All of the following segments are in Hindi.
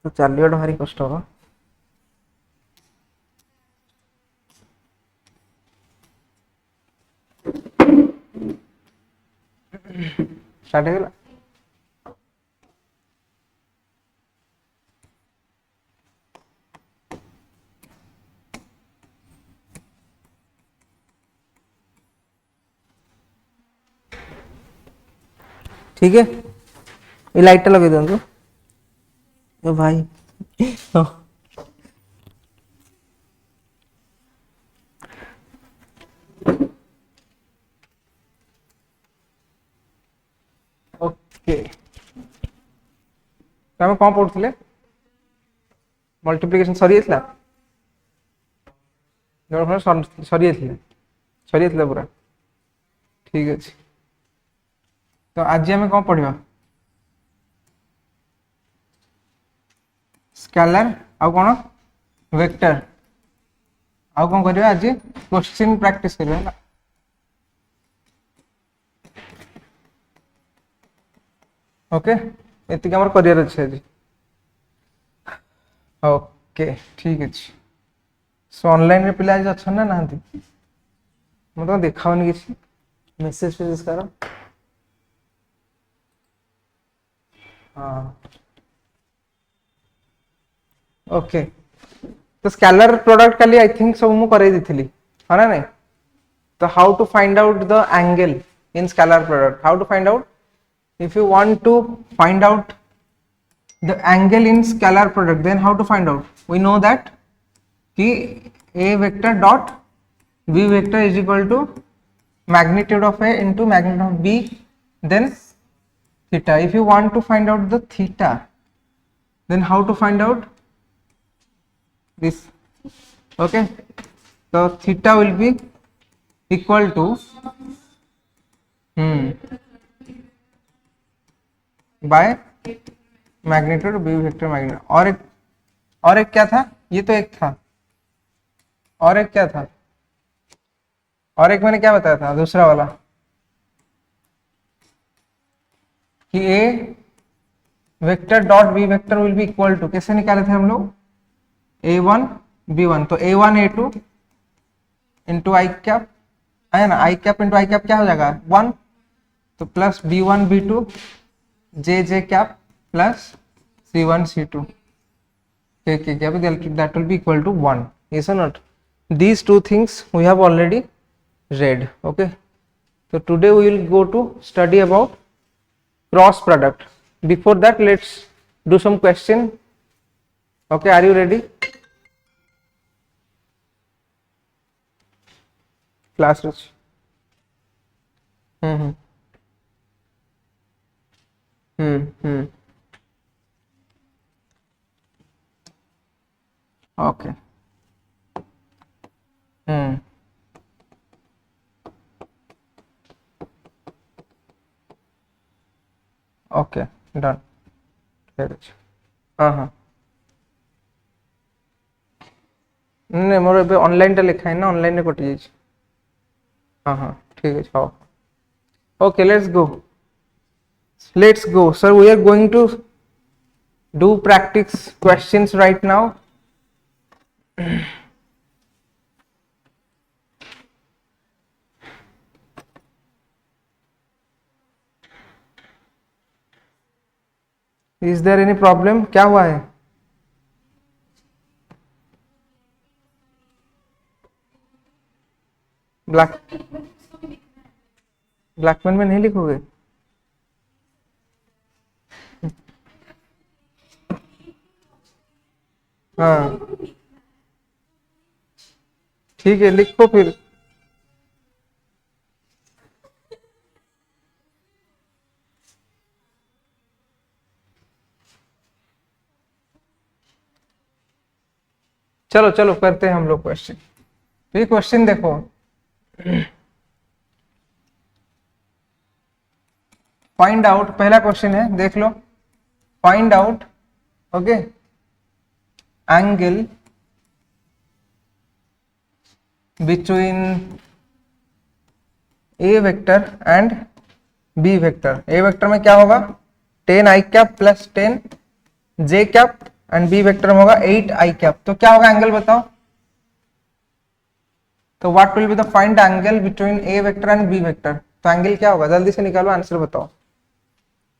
तो चलिए भारी कष्ट हम। स्टार्ट हो गला। ठीक है, ये लाइट लगे दिखाँ तो भाई। ओके, तो कौन पढ़ुले? मल्टीप्लिकेशन सरी सरी पूरा। ठीक अच्छे, तो आज आम कौन पढ़ा? स्केलर आउ कौन वेक्टर आउ कौन करवा आज क्वेश्चन प्रैक्टिस करवा। ओके, एति आमर करियर अच्छे आज। ओके ठीक अच्छे, सो ऑनलाइन रे पिला आज अच्छा ना नांती मैं तो देखाऊनी किसी मेसेज फेसेज कर। हाँ ओके, तो स्केलर प्रोडक्ट खाली आई थिंक सब मु करे देथिली है ना नहीं। तो how to find out the angle in scalar product, how to find out if you want to find out the angle in scalar product, then how to find out? We know that कि a vector dot b vector is equal to magnitude of a into magnitude of b, then theta. If you want to find out the theta, then how to find out this? Okay, so theta will be equal to by magnitude B vector magnitude. और एक क्या था? ये तो एक था, और एक क्या था? और एक मैंने क्या बताया था दूसरा वाला कि A vector dot B vector will be equal to, कैसे निकाले थे हम लोग? a1 b1, तो a1 a2 into I cap है ना, I cap into I cap क्या हो जाएगा 1, तो plus b1 b2 J J cap plus c1 c2 k k cap, that will be equal to 1. Yes or not? These two things we have already read. Okay, so today we will go to study about cross product. Before that, let's do some question. Okay, are you ready? Class Rich. Okay. Okay done, ठीक अच्छे। हाँ हाँ, नहीं मोर ए ऑनलाइन टा लिखा है ना, ऑनलाइन कटि जाइए। हाँ हाँ ठीक है, हाँ okay let's go sir, we are going to do practice questions right now. Is there any problem? क्या हुआ है? ब्लैक पेन में नहीं लिखोगे? हाँ ठीक है, लिखो फिर। चलो चलो करते हैं हम लोग क्वेश्चन। तो ये क्वेश्चन देखो, फाइंड आउट, पहला क्वेश्चन है देख लो। Find out okay angle between A vector and B vector. A vector में क्या होगा 10 I cap plus 10 J cap and B vector में होगा 8 आई कैप। तो क्या होगा एंगल बताओ। तो what will be the find angle between A vector and B vector. तो एंगल क्या होगा, जल्दी से निकालो, आंसर बताओ,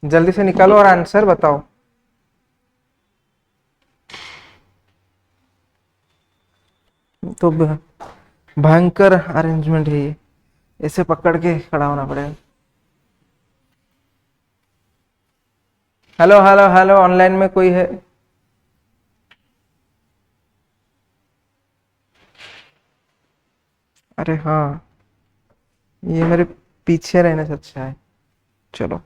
जल्दी से निकालो और आंसर बताओ। तो भयंकर अरेंजमेंट है ये, इसे पकड़ के खड़ा होना पड़ेगा। हेलो हेलो हेलो, ऑनलाइन में कोई है? अरे हाँ, ये मेरे पीछे रहने से अच्छा है। चलो,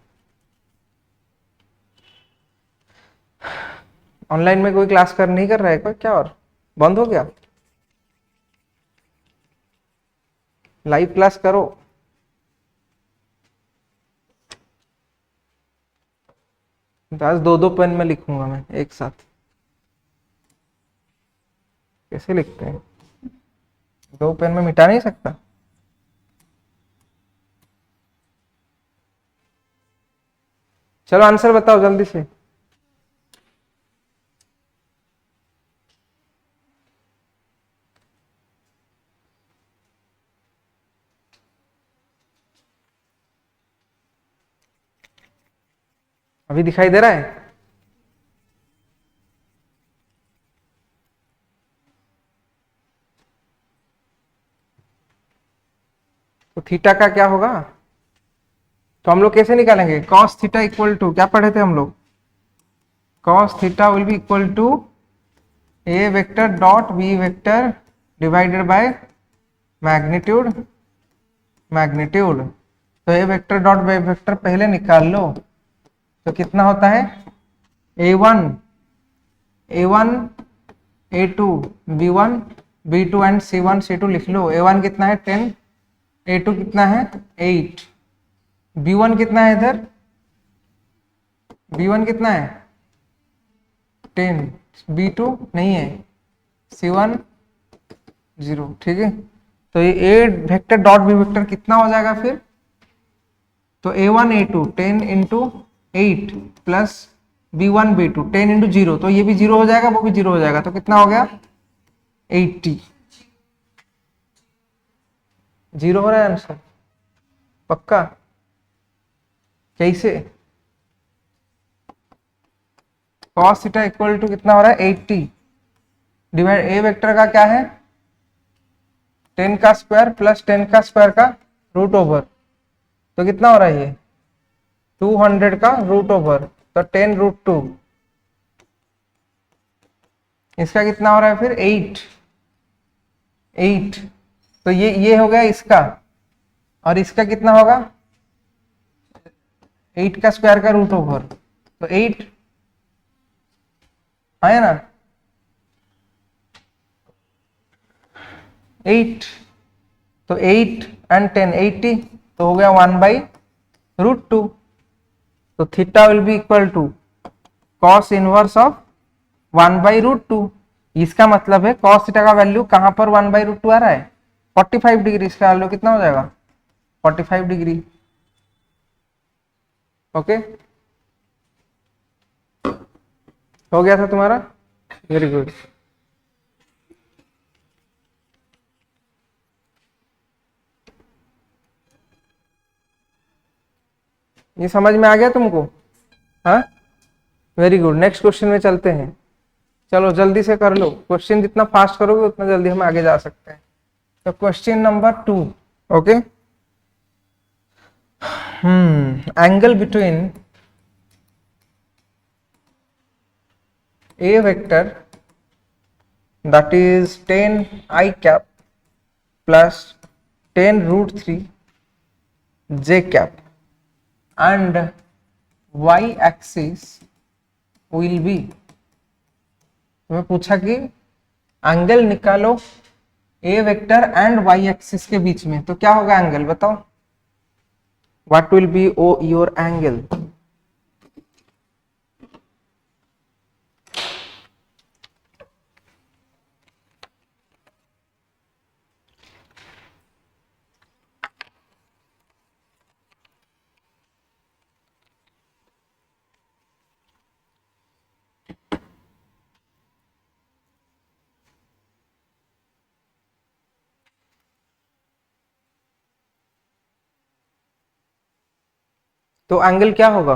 ऑनलाइन में कोई क्लास कर नहीं कर रहा है कोई क्या, और बंद हो गया? लाइव क्लास करो। तो आज दो दो पेन में लिखूंगा मैं एक साथ। कैसे लिखते हैं, दो पेन में मिटा नहीं सकता? चलो आंसर बताओ जल्दी से। अभी दिखाई दे रहा है? तो थीटा का क्या होगा? तो हम लोग कैसे निकालेंगे, कॉस थीटा इक्वल टू, क्या पढ़े थे हम लोग, cos theta will be equal to A vector dot B vector divided by magnitude, magnitude. तो A vector dot B vector पहले निकाल लो, तो कितना होता है, A one, A one, A two, B one, B two and C one C two लिख लो। ए वन कितना है 10, ए टू कितना है 8, बी वन कितना है इधर, बी वन कितना है 10, बी टू नहीं है, सी वन 0, ठीक है। तो ये A vector dot B vector कितना हो जाएगा फिर, तो A one A two 10 into 8 plus B one B two 10 into 0, तो ये भी 0 हो जाएगा, वो भी 0 हो जाएगा, तो कितना हो गया 80। 0 हो रहा है आंसर पक्का? कैसे, cos थीटा इक्वल टू कितना हो रहा है 80 डिवाइड ए वेक्टर का क्या है 10 का स्क्वायर प्लस 10 का स्क्वायर का रूट ओवर, तो कितना हो रहा है ये 200 का रूट ओवर, तो 10 रूट 2, इसका कितना हो रहा है फिर 8, 8। तो ये हो गया इसका, और इसका कितना होगा 8 का स्क्वायर का रूट ओवर, तो 8 है ना, 8, तो 8 एंड 10 80, तो हो गया 1/√2। तो theta will be equal to cos inverse of 1/√2। इसका मतलब है कॉस थीटा का वैल्यू कहां पर 1/√2 आ रहा है 45 डिग्री, इसका वैल्यू कितना हो जाएगा 45 डिग्री। ओके, हो गया था तुम्हारा, वेरी गुड। ये समझ में आ गया तुमको? हाँ, वेरी गुड। नेक्स्ट क्वेश्चन में चलते हैं। चलो जल्दी से कर लो, क्वेश्चन जितना फास्ट करोगे उतना जल्दी हम आगे जा सकते हैं। तो question number 2, okay, angle between a vector that is 10 I cap plus 10√3 j cap and y axis will be, तुम्हें पूछा कि एंगल निकालो A vector and Y axis के बीच में, तो क्या होगा एंगल बताओ, what will be oh your angle. तो एंगल क्या होगा?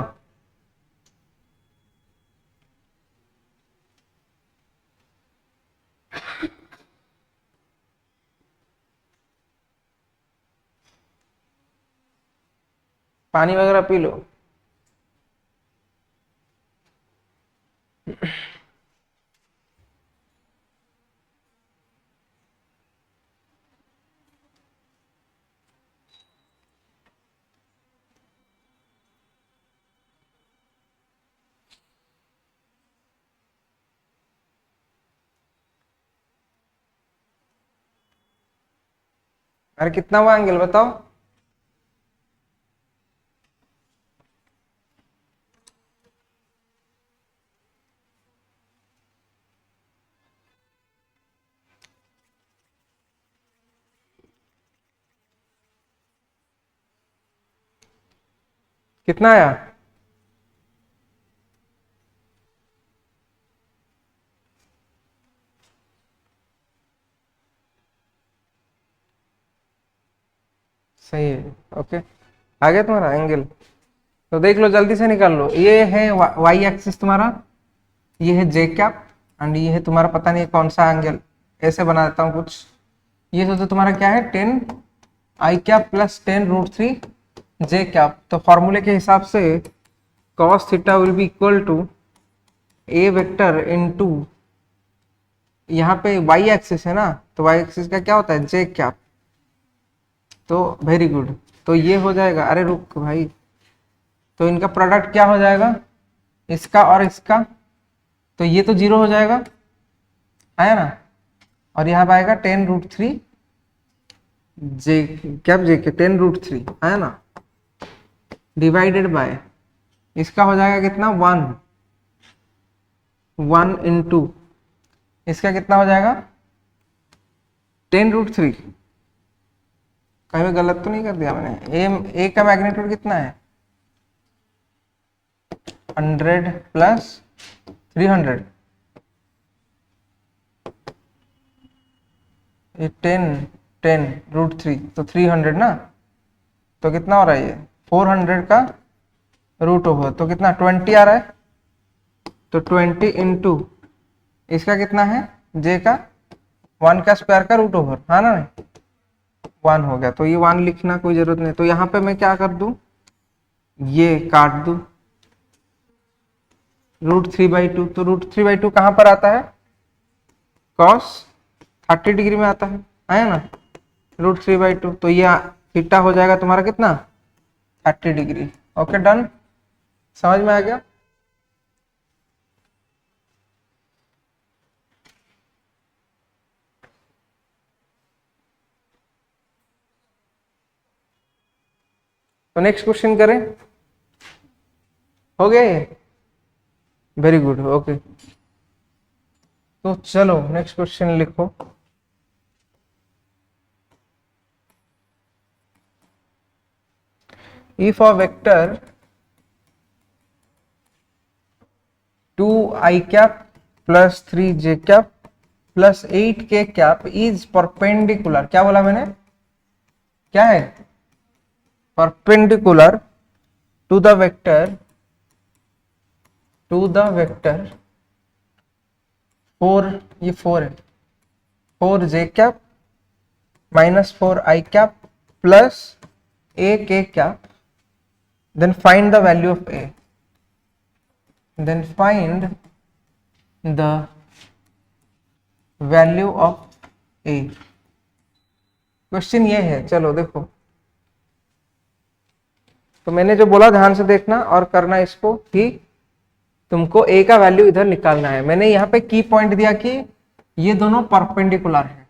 पानी वगैरह पी लो। अरे कितना हुआ एंगल बताओ? कितना आया? सही है। ओके, आ गया तुम्हारा एंगल। तो देख लो, जल्दी से निकाल लो। ये है वाई एक्सिस तुम्हारा, ये है जे कैप, एंड ये है तुम्हारा पता नहीं कौन सा एंगल। ऐसे बना देता हूँ कुछ। ये सोचो तुम्हारा क्या है, 10 I cap plus 10 root 3 J cap. तो फॉर्मूले के हिसाब से cos theta will be equal to A vector into, यहाँ पे वाई एक्सिस है ना, तो वाई एक्सिस का क्या होता है, जे कैप। तो वेरी गुड। तो ये हो जाएगा, अरे रुक भाई, तो इनका प्रोडक्ट क्या हो जाएगा, इसका और इसका। तो ये तो जीरो हो जाएगा, आया ना। और यहाँ पे आएगा 10 रूट 3 जे कैप, जे के 10 रूट 3 आया ना, डिवाइडेड बाय इसका हो जाएगा कितना, 1 इंटू इसका कितना हो जाएगा 10 रूट 3। कहीं भी गलत तो नहीं कर दिया मैंने? ए का मैग्नीट्यूड कितना है, 100 प्लस 300, ये 10 रूट 3 तो 300 ना। तो कितना हो रहा है ये, 400 का रूट ओवर, तो कितना 20 आ रहा है। तो 20 इंटू इसका कितना है, जे का 1 का स्क्वायर का रूट ओवर, हाँ ना, 1 हो गया। तो ये 1 लिखना कोई जरूरत नहीं। तो यहाँ पे मैं क्या कर दूं, ये काट दूं, √3/2। तो √3/2 कहाँ पर आता है, cos 30 डिग्री में आता है, आया ना, √3/2। तो ये थीटा हो जाएगा तुम्हारा कितना, 30 डिग्री। ओके डन, समझ में आ गया। तो नेक्स्ट क्वेश्चन करें, हो गया ये, वेरी गुड। ओके, तो चलो नेक्स्ट क्वेश्चन लिखो। If a vector 2i cap plus 3j cap plus 8k cap is perpendicular, क्या बोला मैंने, क्या है, परपेंडिकुलर टू द वेक्टर 4, ये 4 है, 4j cap -4i cap plus ak cap, then find the value of a, then find the value of a। Question ये है, चलो देखो। तो मैंने जो बोला ध्यान से देखना और करना इसको कि तुमको a का वैल्यू इधर निकालना है। मैंने यहाँ पे की पॉइंट दिया कि ये दोनों परपेंडिकुलर है।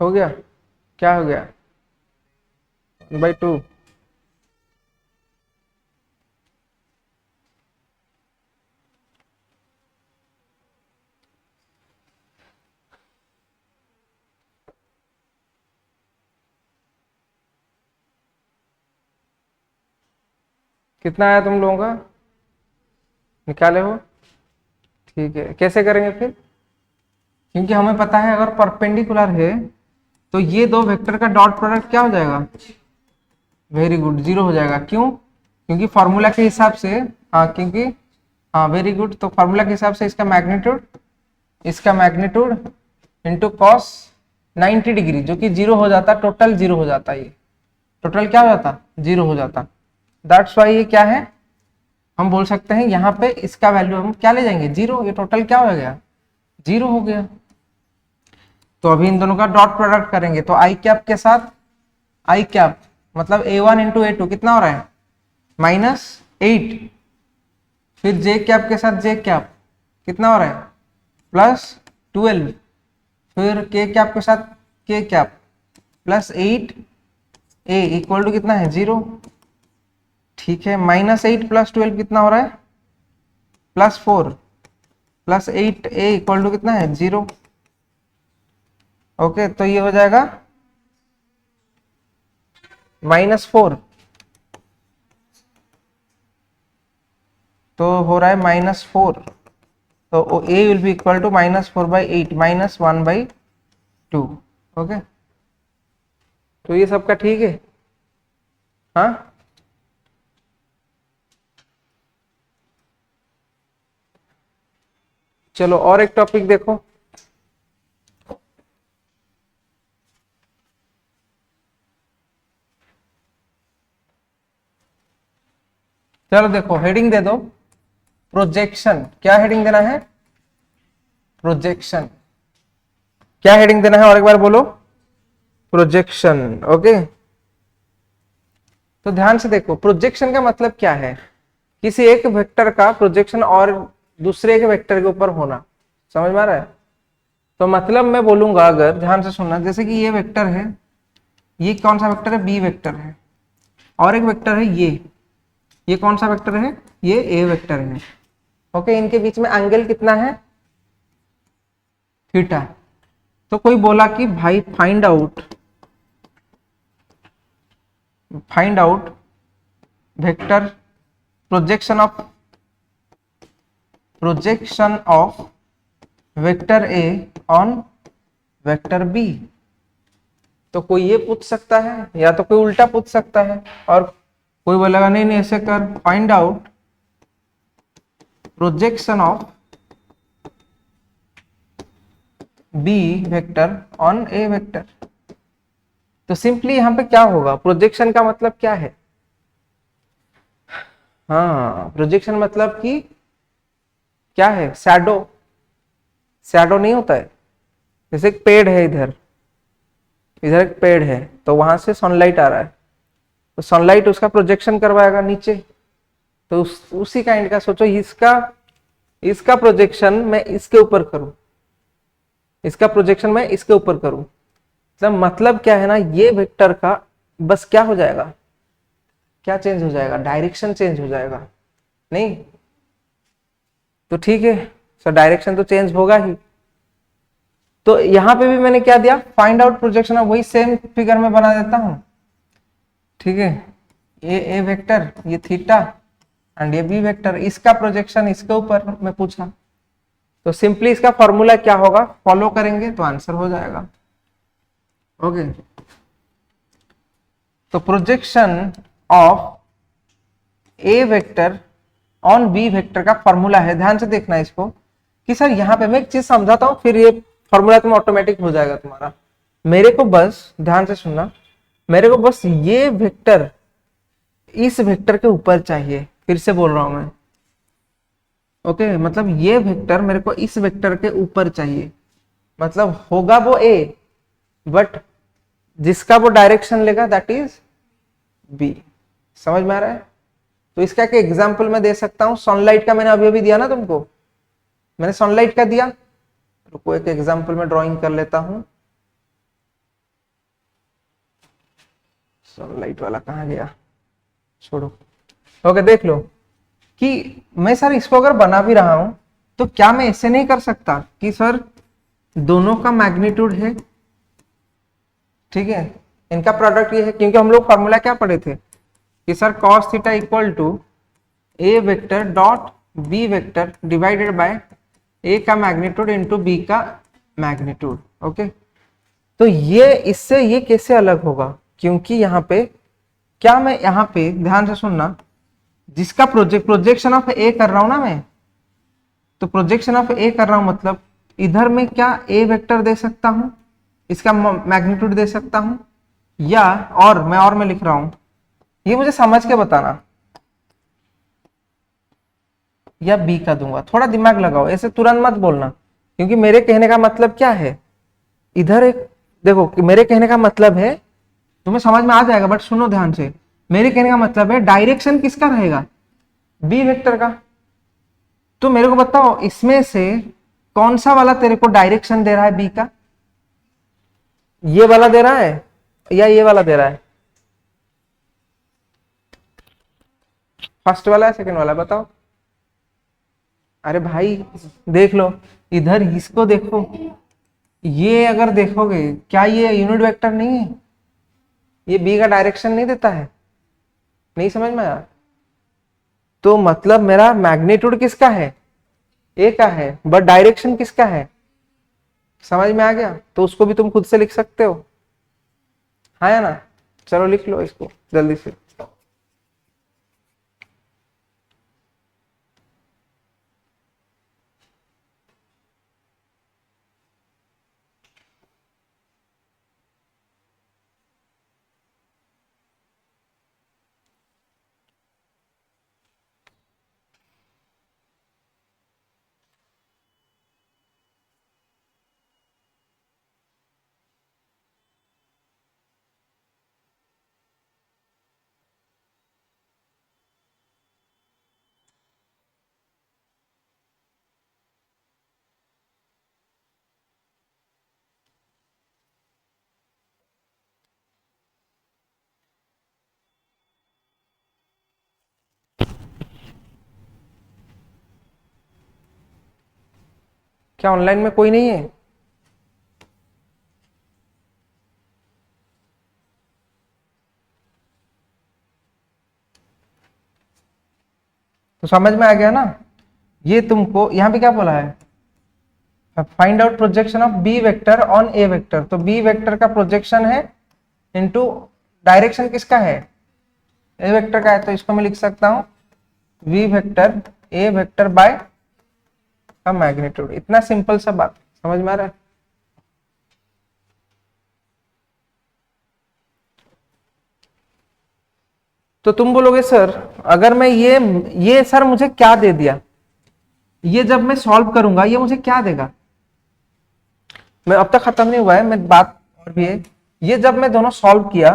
हो गया, क्या हो गया, 1/2। कितना आया तुम लोगों का, निकाले हो? ठीक है, कैसे करेंगे फिर? क्योंकि हमें पता है अगर परपेंडिकुलर है तो ये दो वेक्टर का डॉट प्रोडक्ट क्या हो जाएगा, वेरी गुड, जीरो हो जाएगा। क्यों? क्योंकि फॉर्मूला के हिसाब से, हाँ क्योंकि, हाँ वेरी गुड, तो फॉर्मूला के हिसाब से इसका मैग्नीट्यूड इंटू कॉस 90 डिग्री, जो कि जीरो हो जाता, टोटल जीरो हो जाता, ये टोटल क्या हो जाता, जीरो हो जाता। दैट्स वाई ये क्या है, हम बोल सकते हैं यहाँ पे इसका वैल्यू हम क्या ले जाएंगे, जीरो, ये टोटल क्या हो गया, जीरो हो गया। तो अभी इन दोनों का डॉट प्रोडक्ट करेंगे, तो आई कैप के साथ आई कैप, मतलब A1 इंटू A2 कितना हो रहा है, -8, फिर जे कैप के साथ जे कैप कितना हो रहा है, +12, फिर के कैप के साथ के कैप +8, ए इक्वल टू कितना है, 0। ठीक है, -8 + 12 कितना हो रहा है, +4, +8 ए इक्वल टू कितना है, 0। ओके, तो ये हो जाएगा -4, तो हो रहा है -4, तो a will be equal to -4/8 -1/2। Okay, तो ये सबका ठीक है, हाँ। चलो और एक टॉपिक देखो, चलो देखो हेडिंग दे दो, प्रोजेक्शन। क्या हेडिंग देना है, प्रोजेक्शन। क्या हेडिंग देना है, और एक बार बोलो, प्रोजेक्शन। ओके, तो ध्यान से देखो, प्रोजेक्शन का मतलब क्या है, किसी एक वेक्टर का प्रोजेक्शन और दूसरे के वेक्टर के ऊपर होना, समझ में आ रहा है? तो मतलब मैं बोलूंगा, अगर ध्यान से सुनना, जैसे कि ये वेक्टर है, ये कौन सा वेक्टर है, बी वेक्टर है, और एक वेक्टर है ये कौन सा वेक्टर है, ये ए वेक्टर है। ओके, इनके बीच में एंगल कितना है, थीटा। तो कोई बोला कि भाई find out vector projection of vector A on vector B. तो कोई ये पूछ सकता है, या तो कोई उल्टा पूछ सकता है, और कोई बोलेगा नहीं नहीं ऐसे कर, find out projection of B vector on A vector. तो सिंपली यहां पे क्या होगा, प्रोजेक्शन का मतलब क्या है, हाँ प्रोजेक्शन मतलब कि क्या है, शैडो नहीं होता है। जैसे एक पेड़ है, इधर एक पेड़ है, तो वहां से सनलाइट आ रहा है, तो सनलाइट उसका प्रोजेक्शन करवाएगा नीचे, तो उसी काइंड का सोचो, इसका प्रोजेक्शन मैं इसके ऊपर करूं, इसका प्रोजेक्शन मैं इसके ऊपर करूं, मतलब क्या है ना, ये वेक्टर का बस क्या हो जाएगा, क्या चेंज हो जाएगा, डायरेक्शन चेंज हो जाएगा, नहीं तो ठीक है, सो डायरेक्शन तो चेंज होगा ही। तो यहां पे भी मैंने क्या दिया, फाइंड आउट प्रोजेक्शन, वही सेम फिगर में बना देता हूं, ठीक है, ये ए वेक्टर, ये थीटा, एंड ये बी वेक्टर, इसका प्रोजेक्शन इसके ऊपर मैं पूछा, तो सिंपली इसका फॉर्मूला क्या होगा, फॉलो करेंगे तो आंसर हो जाएगा। ओके, तो projection of A vector on B vector का फॉर्मूला है, ध्यान से देखना इसको, कि सर यहाँ पे मैं एक चीज समझाता हूँ, फिर ये फॉर्मूला तुम ऑटोमेटिक हो जाएगा तुम्हारा। मेरे को बस ध्यान से सुनना, मेरे को बस ये वेक्टर इस वेक्टर के ऊपर चाहिए, फिर से बोल रहा हूं मैं। ओके, मतलब ये वेक्टर मेरे को इस वेक्टर के ऊपर चाहिए, मतलब होगा वो ए, बट जिसका वो डायरेक्शन लेगा दैट इज बी। समझ में आ रहा है? तो इसका क्या एग्जांपल मैं दे सकता हूं, सनलाइट का मैंने अभी अभी दिया ना तुमको, मैंने सनलाइट का दिया, रुको एक एग्जांपल में ड्राइंग कर लेता हूं। सनलाइट वाला कहां गया, छोड़ो। ओके, देख लो कि मैं सर इसको अगर बना भी रहा हूं, तो क्या मैं ऐसे नहीं कर सकता कि सर दोनों का मैग्नीट्यूड है, ठीक है, इनका प्रोडक्ट ये है, क्योंकि हम लोग फॉर्मूला क्या पढ़े थे कि sir cos theta equal to A vector dot B vector divided by A का मैग्नीट्यूड इंटू बी का मैग्नीट्यूड। ओके, तो ये इससे ये कैसे अलग होगा, क्योंकि यहाँ पे क्या मैं यहाँ पे ध्यान से सुनना, जिसका प्रोजेक्शन ऑफ ए कर रहा हूं ना मैं, तो प्रोजेक्शन ऑफ ए कर रहा हूं मतलब इधर में क्या ए वेक्टर दे सकता हूं, इसका मैग्नीट्यूड दे सकता हूं, या और मैं लिख रहा हूं, ये मुझे समझ के बताना, या बी का दूंगा। थोड़ा दिमाग लगाओ, ऐसे तुरंत मत बोलना, क्योंकि मेरे कहने का मतलब क्या है, इधर एक देखो, मेरे कहने का मतलब है, तुम्हें समझ में आ जाएगा बट सुनो ध्यान से, मेरे कहने का मतलब है डायरेक्शन किसका रहेगा, बी वेक्टर का। तो मेरे को बताओ इसमें से कौन सा वाला तेरे को डायरेक्शन दे रहा है बी का, ये वाला दे रहा है या ये वाला दे रहा है, फर्स्ट वाला है सेकंड वाला, बताओ। अरे भाई देख लो, इधर इसको देखो, ये अगर देखोगे क्या ये यूनिट वेक्टर नहीं है, ये बी का डायरेक्शन नहीं देता है, नहीं समझ में आया, तो मतलब मेरा मैग्नीट्यूड किसका है, ए का है, बट डायरेक्शन किसका है, समझ में आ गया, तो उसको भी तुम खुद से लिख सकते हो, हाँ या ना, चलो लिख लो इसको जल्दी से। क्या ऑनलाइन में कोई नहीं है, तो समझ में आ गया ना, ये तुमको यहाँ पे क्या बोला है, find out projection of B vector on A vector, तो बी वेक्टर का प्रोजेक्शन है इनटू डायरेक्शन किसका है, ए वेक्टर का है, तो इसको मैं लिख सकता हूं V vector A vector by का मैग्नीट्यूड। इतना सिंपल सा बात समझ में आ रहा है। तो तुम बोलोगे सर अगर मैं ये सर मुझे क्या दे दिया, ये जब मैं सॉल्व करूंगा ये मुझे क्या देगा, मैं अब तक खत्म नहीं हुआ है, मैं बात और भी है, ये जब मैं दोनों सॉल्व किया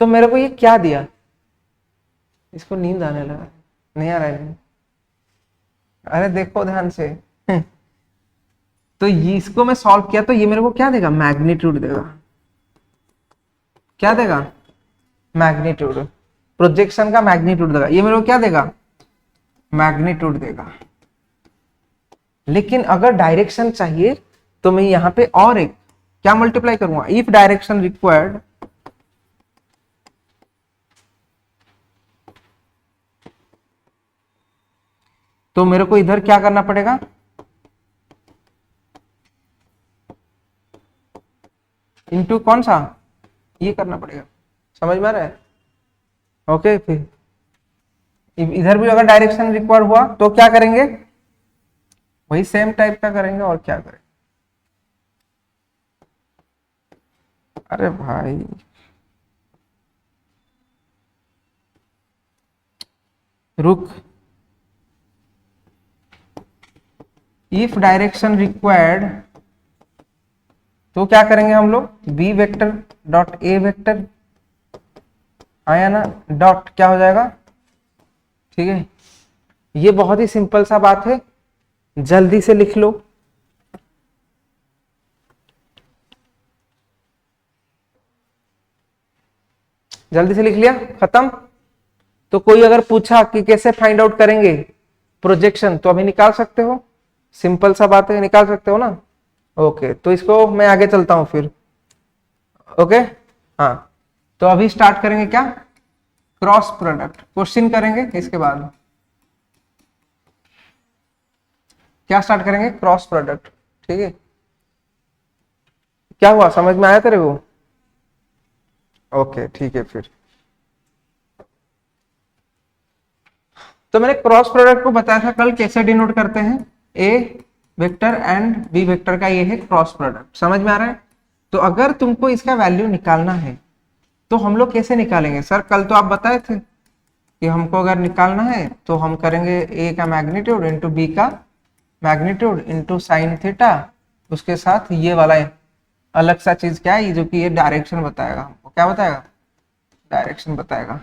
तो मेरे को ये क्या दिया, इसको नींद आने लगा, नहीं आ रहा है, अरे देखो ध्यान से तो ये इसको मैं सॉल्व किया तो ये मेरे को क्या देगा, मैग्नीट्यूड देगा, क्या देगा, मैग्नीट्यूड, प्रोजेक्शन का मैग्नीट्यूड देगा, ये मेरे को क्या देगा, मैग्नीट्यूड देगा। लेकिन अगर डायरेक्शन चाहिए तो मैं यहां पे और एक क्या मल्टीप्लाई करूंगा, इफ डायरेक्शन रिक्वायर्ड, तो मेरे को इधर क्या करना पड़ेगा, इनटू कौन सा, ये करना पड़ेगा, समझ में आ रहा है। ओके फिर इधर भी अगर डायरेक्शन रिक्वायर्ड हुआ तो क्या करेंगे, वही सेम टाइप का करेंगे, और क्या करेंगे, अरे भाई रुक, इफ डायरेक्शन रिक्वायर्ड तो क्या करेंगे हम लोग, B vector dot A vector आया ना, डॉट क्या हो जाएगा, ठीक है, ये बहुत ही सिंपल सा बात है, जल्दी से लिख लो, जल्दी से लिख लिया, खत्म। तो कोई अगर पूछा कि कैसे फाइंड आउट करेंगे प्रोजेक्शन, तो अभी निकाल सकते हो, सिंपल सा बात है, निकाल सकते हो ना। ओके तो इसको मैं आगे चलता हूं फिर, ओके हाँ, तो अभी स्टार्ट करेंगे क्या, क्रॉस प्रोडक्ट, क्वेश्चन करेंगे इसके बाद। क्या स्टार्ट करेंगे, क्रॉस प्रोडक्ट। ठीक है, क्या हुआ, समझ में आया तेरे को? ओके ठीक है। फिर तो मैंने क्रॉस प्रोडक्ट को बताया था कल कैसे डिनोट करते हैं, ए वेक्टर एंड बी वेक्टर का ये है क्रॉस प्रोडक्ट। समझ में आ रहा है? तो अगर तुमको इसका वैल्यू निकालना है तो हम लोग कैसे निकालेंगे? सर कल तो आप बताए थे कि हमको अगर निकालना है तो हम करेंगे ए का मैग्नीट्यूड इंटू बी का मैग्नीट्यूड इंटू साइन थीटा, उसके साथ ये वाला अलग सा चीज क्या है, जो कि ये डायरेक्शन बताएगा हमको। क्या बताएगा? डायरेक्शन बताएगा।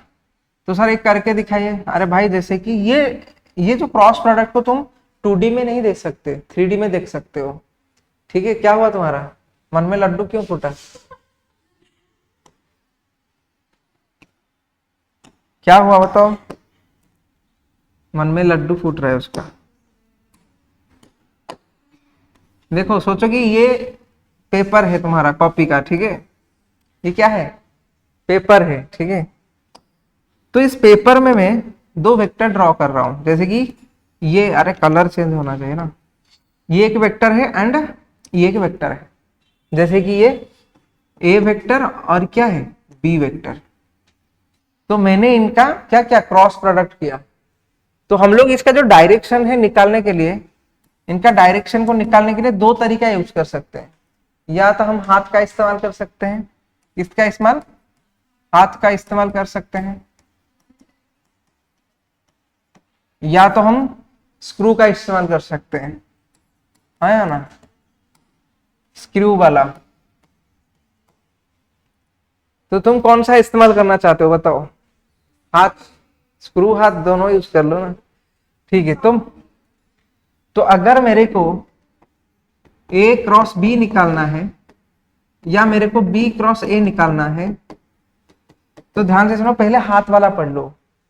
तो सर एक करके दिखाइए। अरे भाई जैसे कि ये जो क्रॉस प्रोडक्ट को तुम 2D में नहीं देख सकते, 3D में देख सकते हो। ठीक है, क्या हुआ तुम्हारा मन में लड्डू क्यों फूटा? क्या हुआ बताओ, मन में लड्डू फूट रहा है उसका। देखो सोचो कि ये पेपर है तुम्हारा कॉपी का, ठीक है, ये क्या है, पेपर है। ठीक है, तो इस पेपर में मैं दो वेक्टर ड्रॉ कर रहा हूं, जैसे कि ये, अरे कलर चेंज होना चाहिए ना, ये एक वेक्टर है एंड ये एक वेक्टर है, जैसे कि ये ए वेक्टर और क्या है, बी वेक्टर। तो मैंने इनका क्या क्या क्रॉस प्रोडक्ट किया। तो हम लोग इसका जो डायरेक्शन है निकालने के लिए, इनका डायरेक्शन को निकालने के लिए दो तरीका यूज कर सकते हैं। या तो हम हाथ का इस्तेमाल कर सकते हैं, इसका इस्तेमाल, हाथ का इस्तेमाल कर सकते हैं, या तो हम स्क्रू का इस्तेमाल कर सकते हैं, है ना, स्क्रू वाला। तो तुम कौन सा इस्तेमाल करना चाहते हो बताओ? हाथ, स्क्रू हाथ दोनों यूज कर लो ना। ठीक है, तो अगर मेरे को ए क्रॉस बी निकालना है या मेरे को बी क्रॉस ए निकालना है, तो ध्यान से सुनो, पहले हाथ वाला पढ़ लो।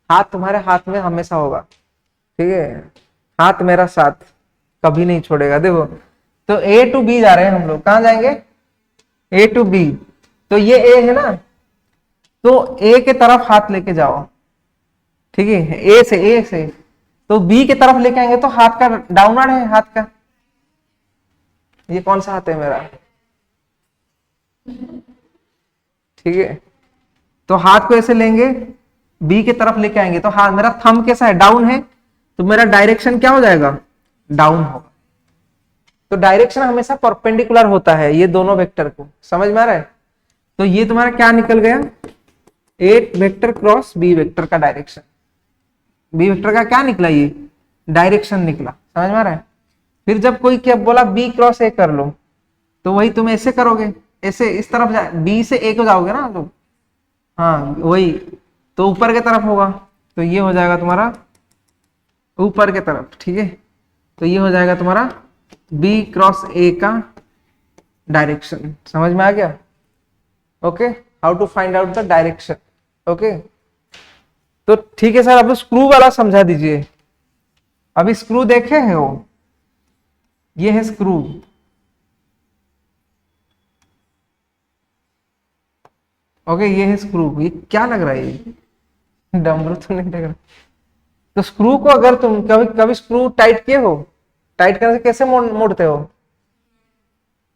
हाथ तुम्हारे हाथ में हमेशा होगा, ठीक है, हाथ मेरा साथ कभी नहीं छोड़ेगा। देखो, तो ए टू बी जा रहे हैं हम लोग, कहां जाएंगे, ए टू बी। तो ये ए है ना, तो ए के तरफ हाथ लेके जाओ, ठीक है, ए से तो बी के तरफ लेके आएंगे तो हाथ का डाउनवर्ड है, हाथ का, ये कौन सा हाथ है मेरा, ठीक है। तो हाथ को ऐसे लेंगे, बी की तरफ लेके आएंगे तो हाथ मेरा थंब कैसा है, डाउन है, तो मेरा डायरेक्शन क्या हो जाएगा, डाउन होगा। तो डायरेक्शन हमेशा परपेंडिकुलर होता है ये दोनों वेक्टर को। समझ में आ रहा है? तो ये तुम्हारा क्या निकल गया, ए वेक्टर क्रॉस बी वेक्टर का डायरेक्शन, बी वेक्टर का क्या निकला, ये डायरेक्शन निकला। समझ में आ रहा है? फिर जब कोई क्या बोला बी क्रॉस ए कर लो, तो वही तुम ऐसे करोगे, ऐसे इस तरफ जा, बी से ए को जाओगे ना तुम, हाँ वही, तो ऊपर की तरफ होगा, तो ये हो जाएगा तुम्हारा ऊपर की तरफ। ठीक है, तो ये हो जाएगा तुम्हारा बी क्रॉस ए का डायरेक्शन। समझ में आ गया? Okay, how to find out the direction. Okay, तो ठीक है सर, अब स्क्रू वाला समझा दीजिए। अभी स्क्रू देखे हैं वो, ये है स्क्रू। ओके, ये है स्क्रू। ये क्या लग रहा है, ये डमरू तो नहीं लग रहा। तो स्क्रू को अगर तुम कभी कभी स्क्रू टाइट किए हो, टाइट करने से कैसे मोड़ते हो,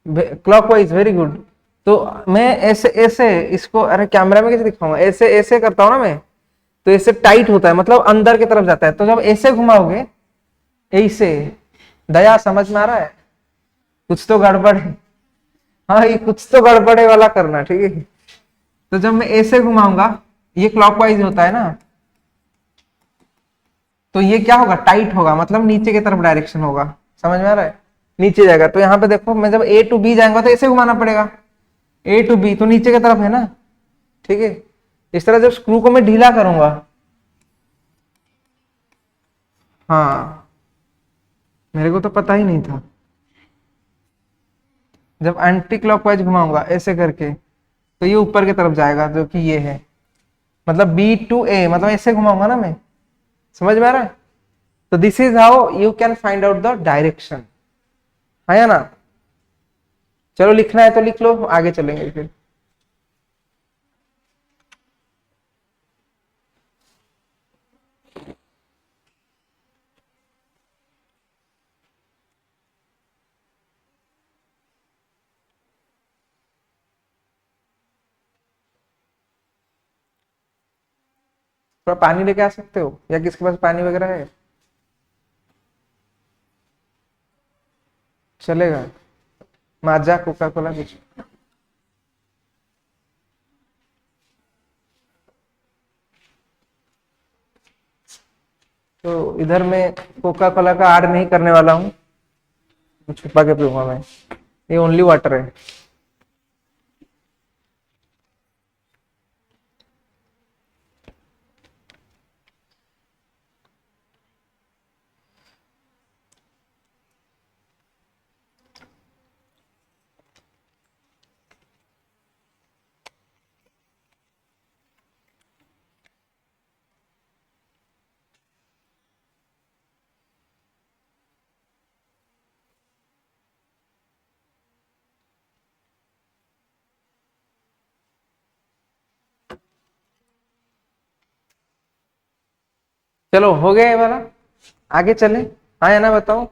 क्लॉकवाइज, वेरी गुड। तो मैं ऐसे ऐसे इसको, अरे कैमरा में कैसे दिखाऊंगा, ऐसे ऐसे करता हूं ना मैं, तो ऐसे टाइट होता है, मतलब अंदर की तरफ जाता है। तो जब ऐसे घुमाओगे, ऐसे, दया समझ में आ रहा है, कुछ तो गड़बड़ है, हाँ ये कुछ तो गड़बड़ है वाला करना, ठीक है। तो जब मैं ऐसे घुमाऊंगा, ये क्लॉकवाइज होता है ना, तो ये क्या होगा, टाइट होगा, मतलब नीचे की तरफ डायरेक्शन होगा। समझ में आ रहा है? नीचे जाएगा। तो यहाँ पे देखो, मैं जब ए टू बी जाऊंगा तो ऐसे घुमाना पड़ेगा, ए टू बी तो नीचे की तरफ है ना, ठीक है। इस तरह जब स्क्रू को मैं ढीला करूंगा, हाँ मेरे को तो पता ही नहीं था, जब एंटी क्लॉकवाइज घुमाऊंगा ऐसे करके, तो ये ऊपर की तरफ जाएगा, जो कि ये है, मतलब बी टू ए, मतलब ऐसे घुमाऊंगा ना मैं। समझ में आ रहा है? तो this is how you can find out the direction, है ना। चलो लिखना है तो लिख लो, आगे चलेंगे फिर। थोड़ा पानी लेके आ सकते हो, या किसके पास पानी वगैरह है? चलेगा, माजा कोका कोला कुछ। तो इधर मैं कोका कोला का ऐड नहीं करने वाला हूँ, छुपा के पीऊंगा मैं, ये ओनली वाटर है। चलो हो गया ये वाला, आगे चले। हाँ या ना बताओ।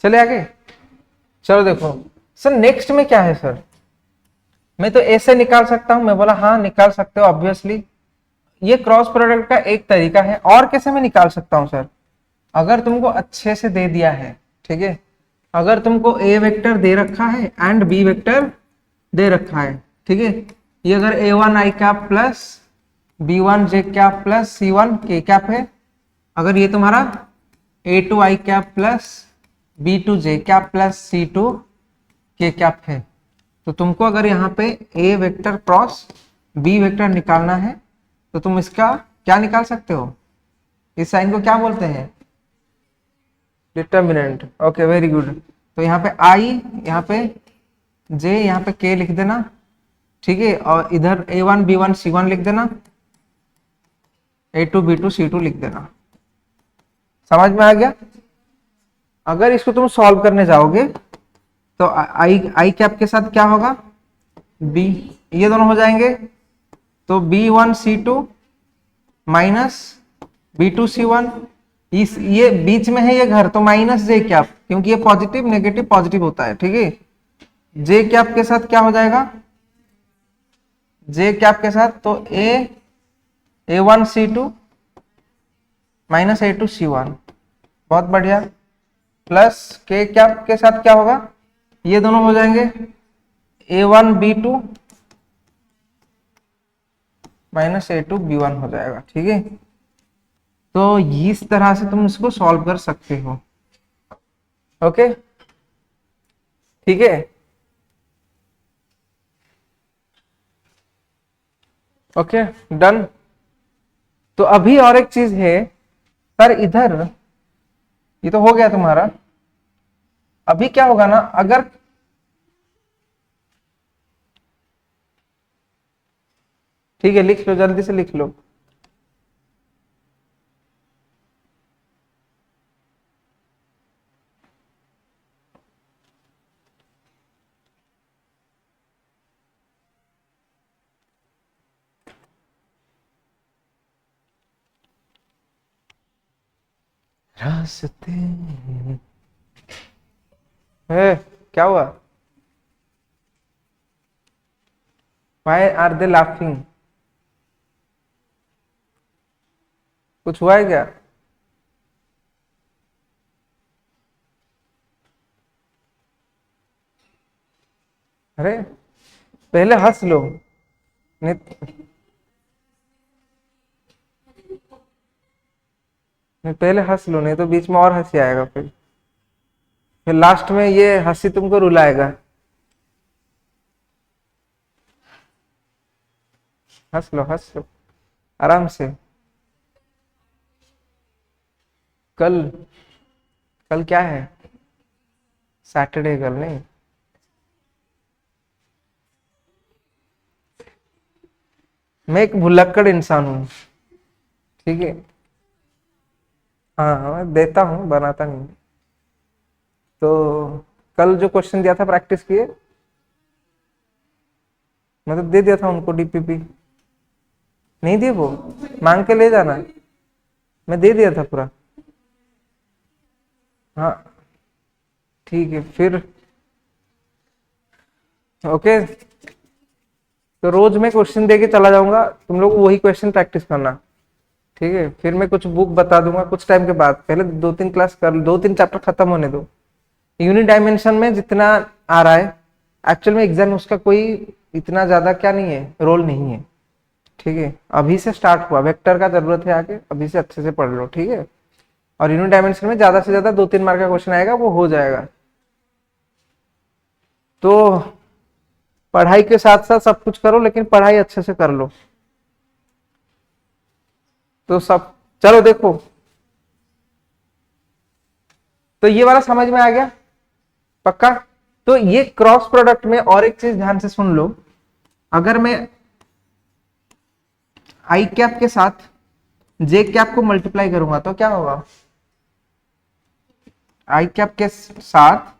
चले आगे। चलो देखो सर, नेक्स्ट में क्या है सर, मैं तो ऐसे निकाल सकता हूं, मैं बोला हाँ निकाल सकते हो ऑब्वियसली, ये क्रॉस प्रोडक्ट का एक तरीका है। और कैसे मैं निकाल सकता हूं सर, अगर तुमको अच्छे से दे दिया है, ठीक है, अगर तुमको ए वेक्टर दे रखा है एंड बी वेक्टर दे रखा है, ठीक है, ये अगर A one I cap plus B one J cap plus C one K cap है, अगर ये तुम्हारा A two I cap plus B two J cap plus C two K cap है, तो तुमको अगर यहाँ पे A vector cross B vector निकालना है तो तुम इसका क्या निकाल सकते हो, इस साइन को क्या बोलते हैं, डिटर्मिनेंट। Okay very good. तो यहाँ पे आई, यहाँ पे जे, यहाँ पे के लिख देना, ठीक है, और इधर A one B one C one लिख देना, A two B two C two लिख देना। समझ में आ गया? अगर इसको तुम सॉल्व करने जाओगे तो आई आई कैप के साथ क्या होगा, बी, ये दोनों हो जाएंगे, तो B one C two minus B two C one, इस ये बीच में है ये घर, तो माइनस जे कैप, क्योंकि ये पॉजिटिव नेगेटिव पॉजिटिव होता है, ठीक है। जे कैप के साथ क्या हो जाएगा, जे कैप के साथ तो A one C two minus A two C one, बहुत बढ़िया, प्लस के कैप के साथ क्या होगा, ये दोनों हो जाएंगे A one B two minus A two B one हो जाएगा, ठीक है। तो इस तरह से तुम इसको सॉल्व कर सकते हो। ओके ठीक है, ओके डन। तो अभी और एक चीज है सर, इधर ये तो हो गया तुम्हारा, अभी क्या होगा ना, अगर ठीक है लिख लो, जल्दी से लिख लो। रास्ते है, क्या हुआ, Why are they laughing? कुछ हुआ है क्या? अरे पहले हंस लो, नहीं नहीं, पहले हंस लो, नहीं तो बीच में और हंसी आएगा, फिर लास्ट में ये हंसी तुमको रुलाएगा। हंस लो आराम से। कल, कल क्या है, सैटरडे, कल नहीं। मैं एक भुलक्कड़ इंसान हूँ, ठीक है, हाँ हाँ देता हूँ, बनाता नहीं। तो कल जो क्वेश्चन दिया था प्रैक्टिस किए, मतलब दे दिया था उनको डीपीपी, नहीं दिए वो, मांग के ले जाना, मैं दे दिया था पूरा। हाँ ठीक है, फिर ओके, तो रोज मैं क्वेश्चन दे के चला जाऊंगा, तुम लोग वही क्वेश्चन प्रैक्टिस करना, ठीक है। फिर मैं कुछ बुक बता दूंगा कुछ टाइम के बाद, पहले 2-3 क्लास कर, 2-3 चैप्टर खत्म होने दो। यूनिट डायमेंशन में जितना आ रहा है एक्चुअल में एग्जाम उसका कोई इतना ज्यादा क्या नहीं है, रोल नहीं है, ठीक है। अभी से स्टार्ट हुआ, वेक्टर का जरूरत है आगे, अभी से अच्छे से पढ़ लो, ठीक है। और यूनिट डायमेंशन में ज्यादा से ज्यादा 2-3 मार्क का क्वेश्चन आएगा, वो हो जाएगा। तो पढ़ाई के साथ साथ सब कुछ करो, लेकिन पढ़ाई अच्छे से कर लो। तो सब, चलो देखो, तो ये वाला समझ में आ गया पक्का। तो ये क्रॉस प्रोडक्ट में और एक चीज ध्यान से सुन लो, अगर मैं आई कैप के साथ जे कैप को मल्टीप्लाई करूंगा तो क्या होगा, आई कैप के साथ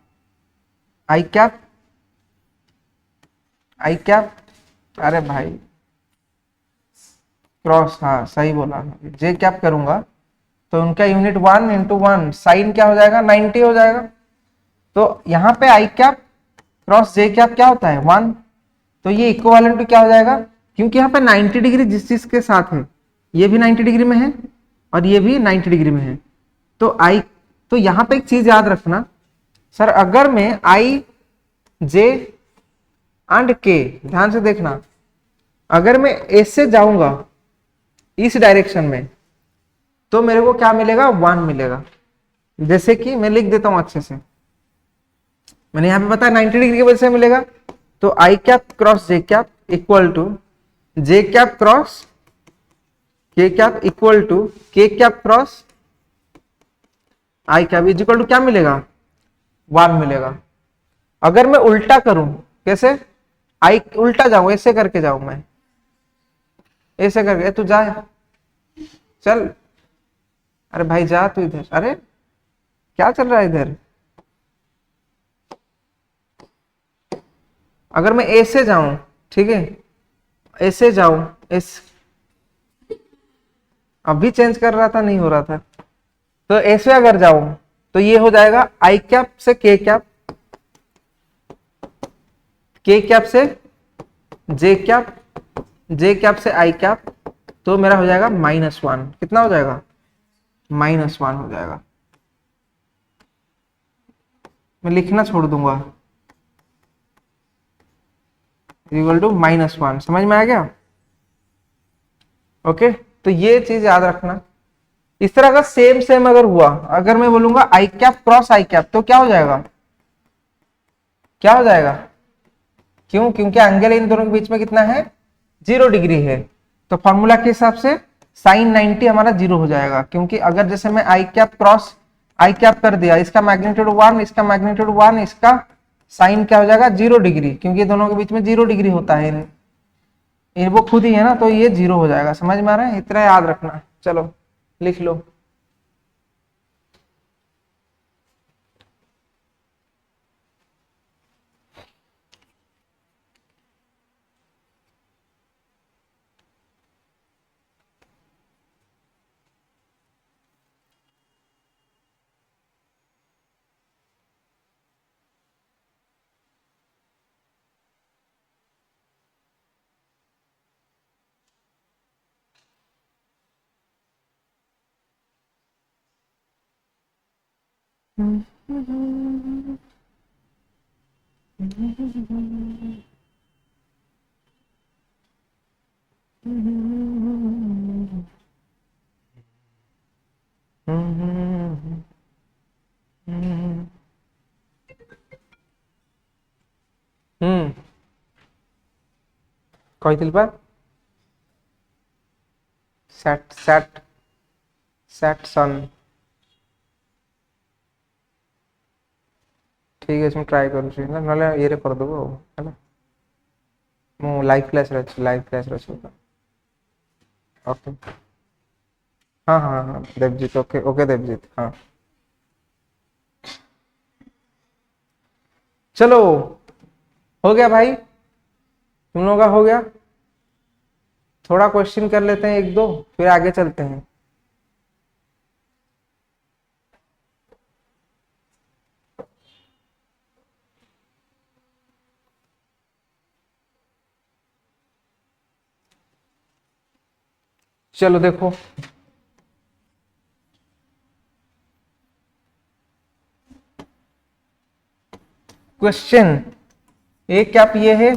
आई कैप, आई कैप, अरे भाई क्रॉस, हाँ सही बोला, जे कैप करूंगा तो उनका यूनिट 1 × 1 साइन क्या हो जाएगा, 90 हो जाएगा। तो यहाँ पे आई कैप क्रॉस जे कैप क्या होता है, 1। तो ये इक्विवेलेंट टू क्या हो जाएगा, क्योंकि यहाँ पे 90 डिग्री जिस चीज के साथ है, ये भी 90 डिग्री में है और ये भी 90 डिग्री में है। तो आई, तो यहाँ पे एक चीज याद रखना सर, अगर मैं आई जे एंड के, ध्यान से देखना, अगर मैं ऐसे जाऊंगा इस डायरेक्शन में तो मेरे को क्या मिलेगा, 1 मिलेगा। जैसे कि मैं लिख देता हूं अच्छे से, मैंने यहाँ पे बताया 90 डिग्री की वजह से मिलेगा। तो I cap cross J cap equal to J cap cross K cap equal to K cap cross I cap is equal to क्या मिलेगा, 1 मिलेगा। अगर मैं उल्टा करूं, कैसे, आई उल्टा जाऊं, ऐसे करके जाऊं मैं, ऐसे करके, तू जा, चल, अरे भाई जा तू इधर, अरे क्या चल रहा है इधर। अगर मैं ऐसे जाऊं, ठीक है, ऐसे जाऊं, इस, अभी चेंज कर रहा था नहीं हो रहा था, तो ऐसे अगर जाऊं तो ये हो जाएगा आई कैप से के कैप, के कैप से जे कैप, जे कैप से आई कैप, तो मेरा हो जाएगा -1। कितना हो जाएगा, -1 हो जाएगा। मैं लिखना छोड़ दूंगा, इक्वल टू -1, समझ में आ गया। ओके, तो ये चीज याद रखना। इस तरह का सेम सेम अगर हुआ, अगर मैं बोलूंगा आई कैप क्रॉस आई कैप, तो क्या हो जाएगा, क्या हो जाएगा, क्यों, क्योंकि एंगल इन दोनों के बीच में कितना है, 0 डिग्री है। तो फॉर्मूला के हिसाब से साइन 90 हमारा 0 हो जाएगा, क्योंकि अगर जैसे मैं आई कैप क्रॉस आई कैप कर दिया, इसका मैग्नीट्यूड 1, इसका मैग्नीट्यूड 1, इसका साइन क्या हो जाएगा, 0 डिग्री, क्योंकि दोनों के बीच में 0 डिग्री होता है, वो खुद ही है ना, तो ये 0 हो जाएगा। समझ में आ रहा है, इतना याद रखना। चलो लिख लो। हम्म, କହିଥିଲି ପା, सेट सेट सेट सन, ठीक है, ट्राए करूँ ना, ना ये करदेबू है ना, ମୁଁ ଲାଇଭ୍ କ୍ଲାସରେ ଅଛି, ଲାଇଭ୍ କ୍ଲାସରେ ଅଛି। ओके, हाँ हाँ हाँ देवजीत, ओके ओके देवजीत, हाँ चलो, हो गया भाई, तुम लोगों का हो गया। थोड़ा क्वेश्चन कर लेते हैं 1-2, फिर आगे चलते हैं। चलो देखो, क्वेश्चन ए कैप ये है,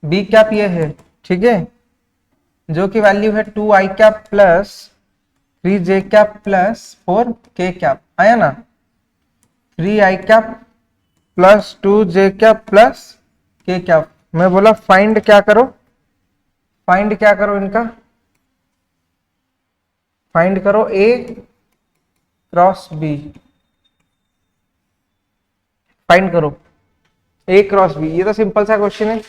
बी कैप ये है, ठीक है, जो कि वैल्यू है 2 i cap plus 3j cap plus 4k cap, आया ना, 3 i cap plus 2j cap plus k cap. मैं बोला फाइंड क्या करो, फाइंड क्या करो इनका, फाइंड करो a क्रॉस b, फाइंड करो a क्रॉस b, ये तो सिंपल सा क्वेश्चन है।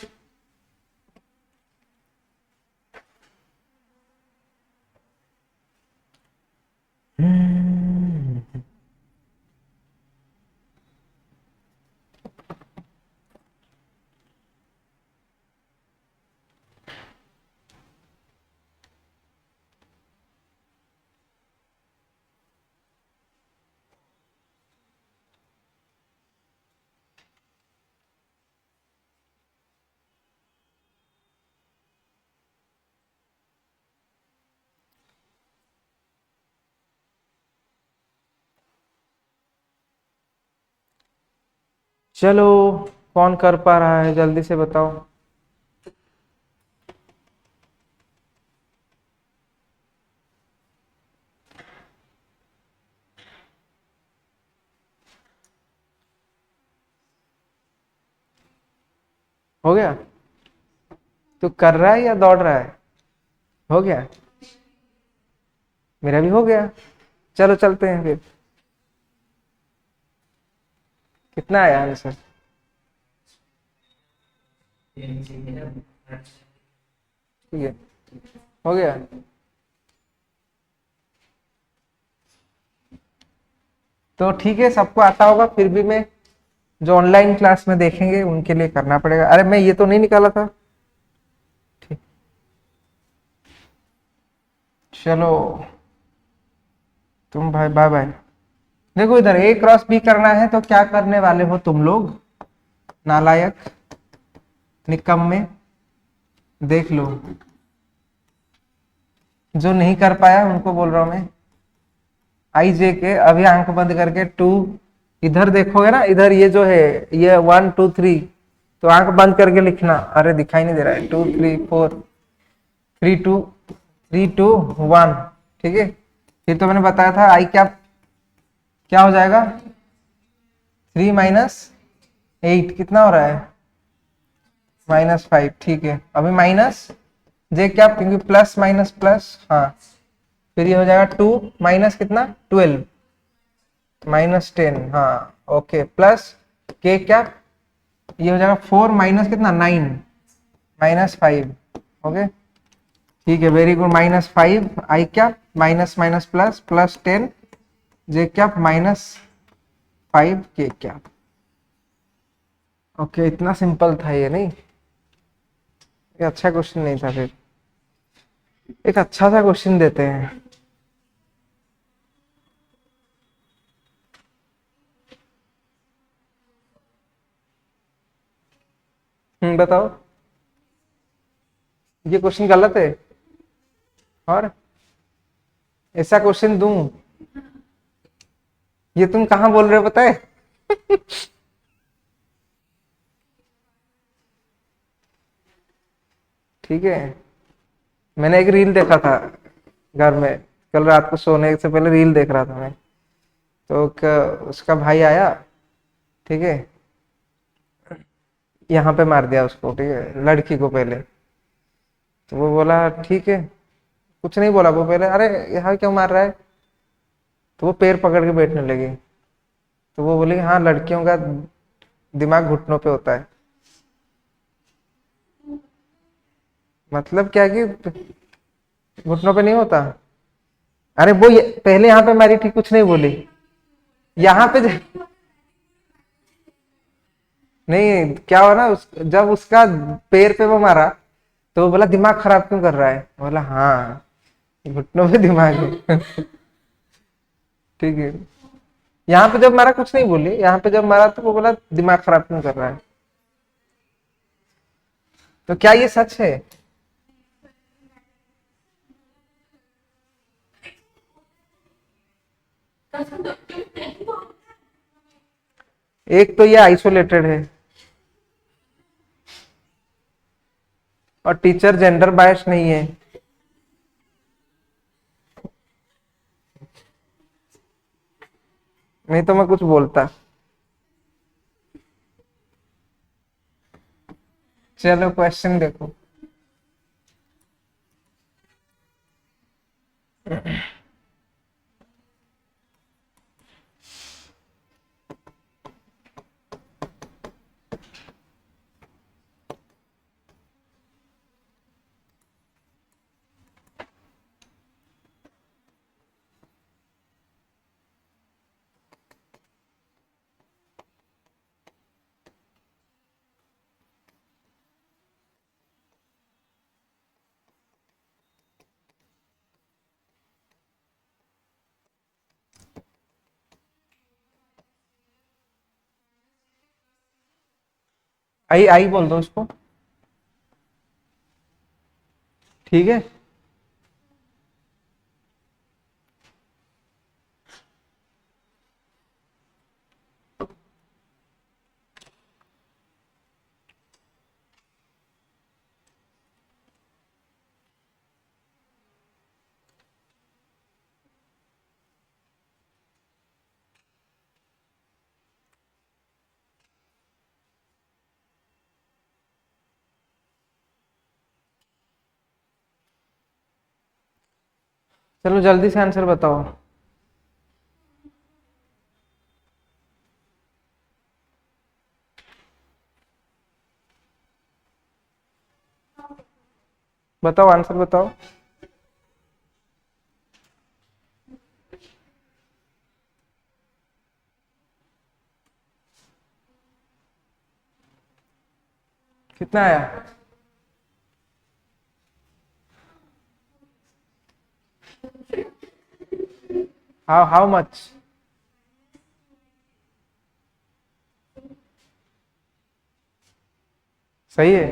चलो, कौन कर पा रहा है जल्दी से बताओ। हो गया? तू कर रहा है या दौड़ रहा है? हो गया? मेरा भी हो गया। चलो चलते हैं फिर। कितना आया आंसर? ठीक है, हो गया। तो ठीक है, सबको आता होगा, फिर भी मैं जो ऑनलाइन क्लास में देखेंगे उनके लिए करना पड़ेगा। अरे मैं ये तो नहीं निकाला था। ठीक, चलो तुम भाई, बाय बाय। देखो इधर ए क्रॉस बी करना है तो क्या करने वाले हो तुम लोग, नालायक निकम्मे, देख लो। जो नहीं कर पाया उनको बोल रहा हूं मैं, आई जे के अभी आंख बंद करके 2, इधर देखोगे ना, इधर ये जो है ये 1 2 3, तो आंख बंद करके लिखना। अरे दिखाई नहीं दे रहा है, 2 3 4 3 2 3 2 1, ठीक है। फिर तो मैंने बताया था आई क्या क्या हो जाएगा, 3 माइनस 8 कितना हो रहा है, -5, ठीक है। अभी माइनस जे क्या, क्योंकि प्लस माइनस प्लस, हाँ। फिर ये हो जाएगा 2 माइनस कितना, 12, -10, हाँ ओके, प्लस के क्या, ये हो जाएगा 4 माइनस कितना, 9, -5, ओके ठीक है, वेरी गुड। -5 आई क्या, माइनस माइनस प्लस, +10 जे क्या, -5 के क्या। ओके, इतना सिंपल था ये, नहीं ये अच्छा क्वेश्चन नहीं था। फिर एक अच्छा सा क्वेश्चन देते हैं। बताओ, ये क्वेश्चन गलत है और ऐसा क्वेश्चन दूं, ये तुम कहां बोल रहे हो पता है? ठीक है, मैंने एक रील देखा था घर में, कल रात को सोने से पहले रील देख रहा था मैं। तो उसका भाई आया, ठीक है, यहाँ पे मार दिया उसको, ठीक है, लड़की को पहले। तो वो बोला ठीक है, कुछ नहीं बोला वो पहले, अरे यहाँ क्यों मार रहा है, तो वो पैर पकड़ के बैठने लगी। तो वो बोली हाँ, लड़कियों का दिमाग घुटनों पे होता है। मतलब क्या कि घुटनों पे नहीं होता? अरे वो पहले यहाँ पे मारी थी, कुछ नहीं बोली, यहाँ पे नहीं, क्या हुआ ना, जब उसका पैर पे वो मारा, तो वो बोला दिमाग खराब क्यों कर रहा है, बोला हाँ घुटनों पे दिमाग है। ठीक है, यहाँ पे जब मारा कुछ नहीं बोली, यहाँ पे जब मारा तो वो बोला दिमाग खराब क्यों कर रहा है। तो क्या ये सच है? एक तो ये आइसोलेटेड है और टीचर जेंडर बायस नहीं है। नहीं तो मैं कुछ बोलता। चलो क्वेश्चन देखो। आई आई बोल दो उसको, ठीक है। चलो जल्दी से आंसर बताओ। बताओ आंसर बताओ। कितना आया? How much? सही है।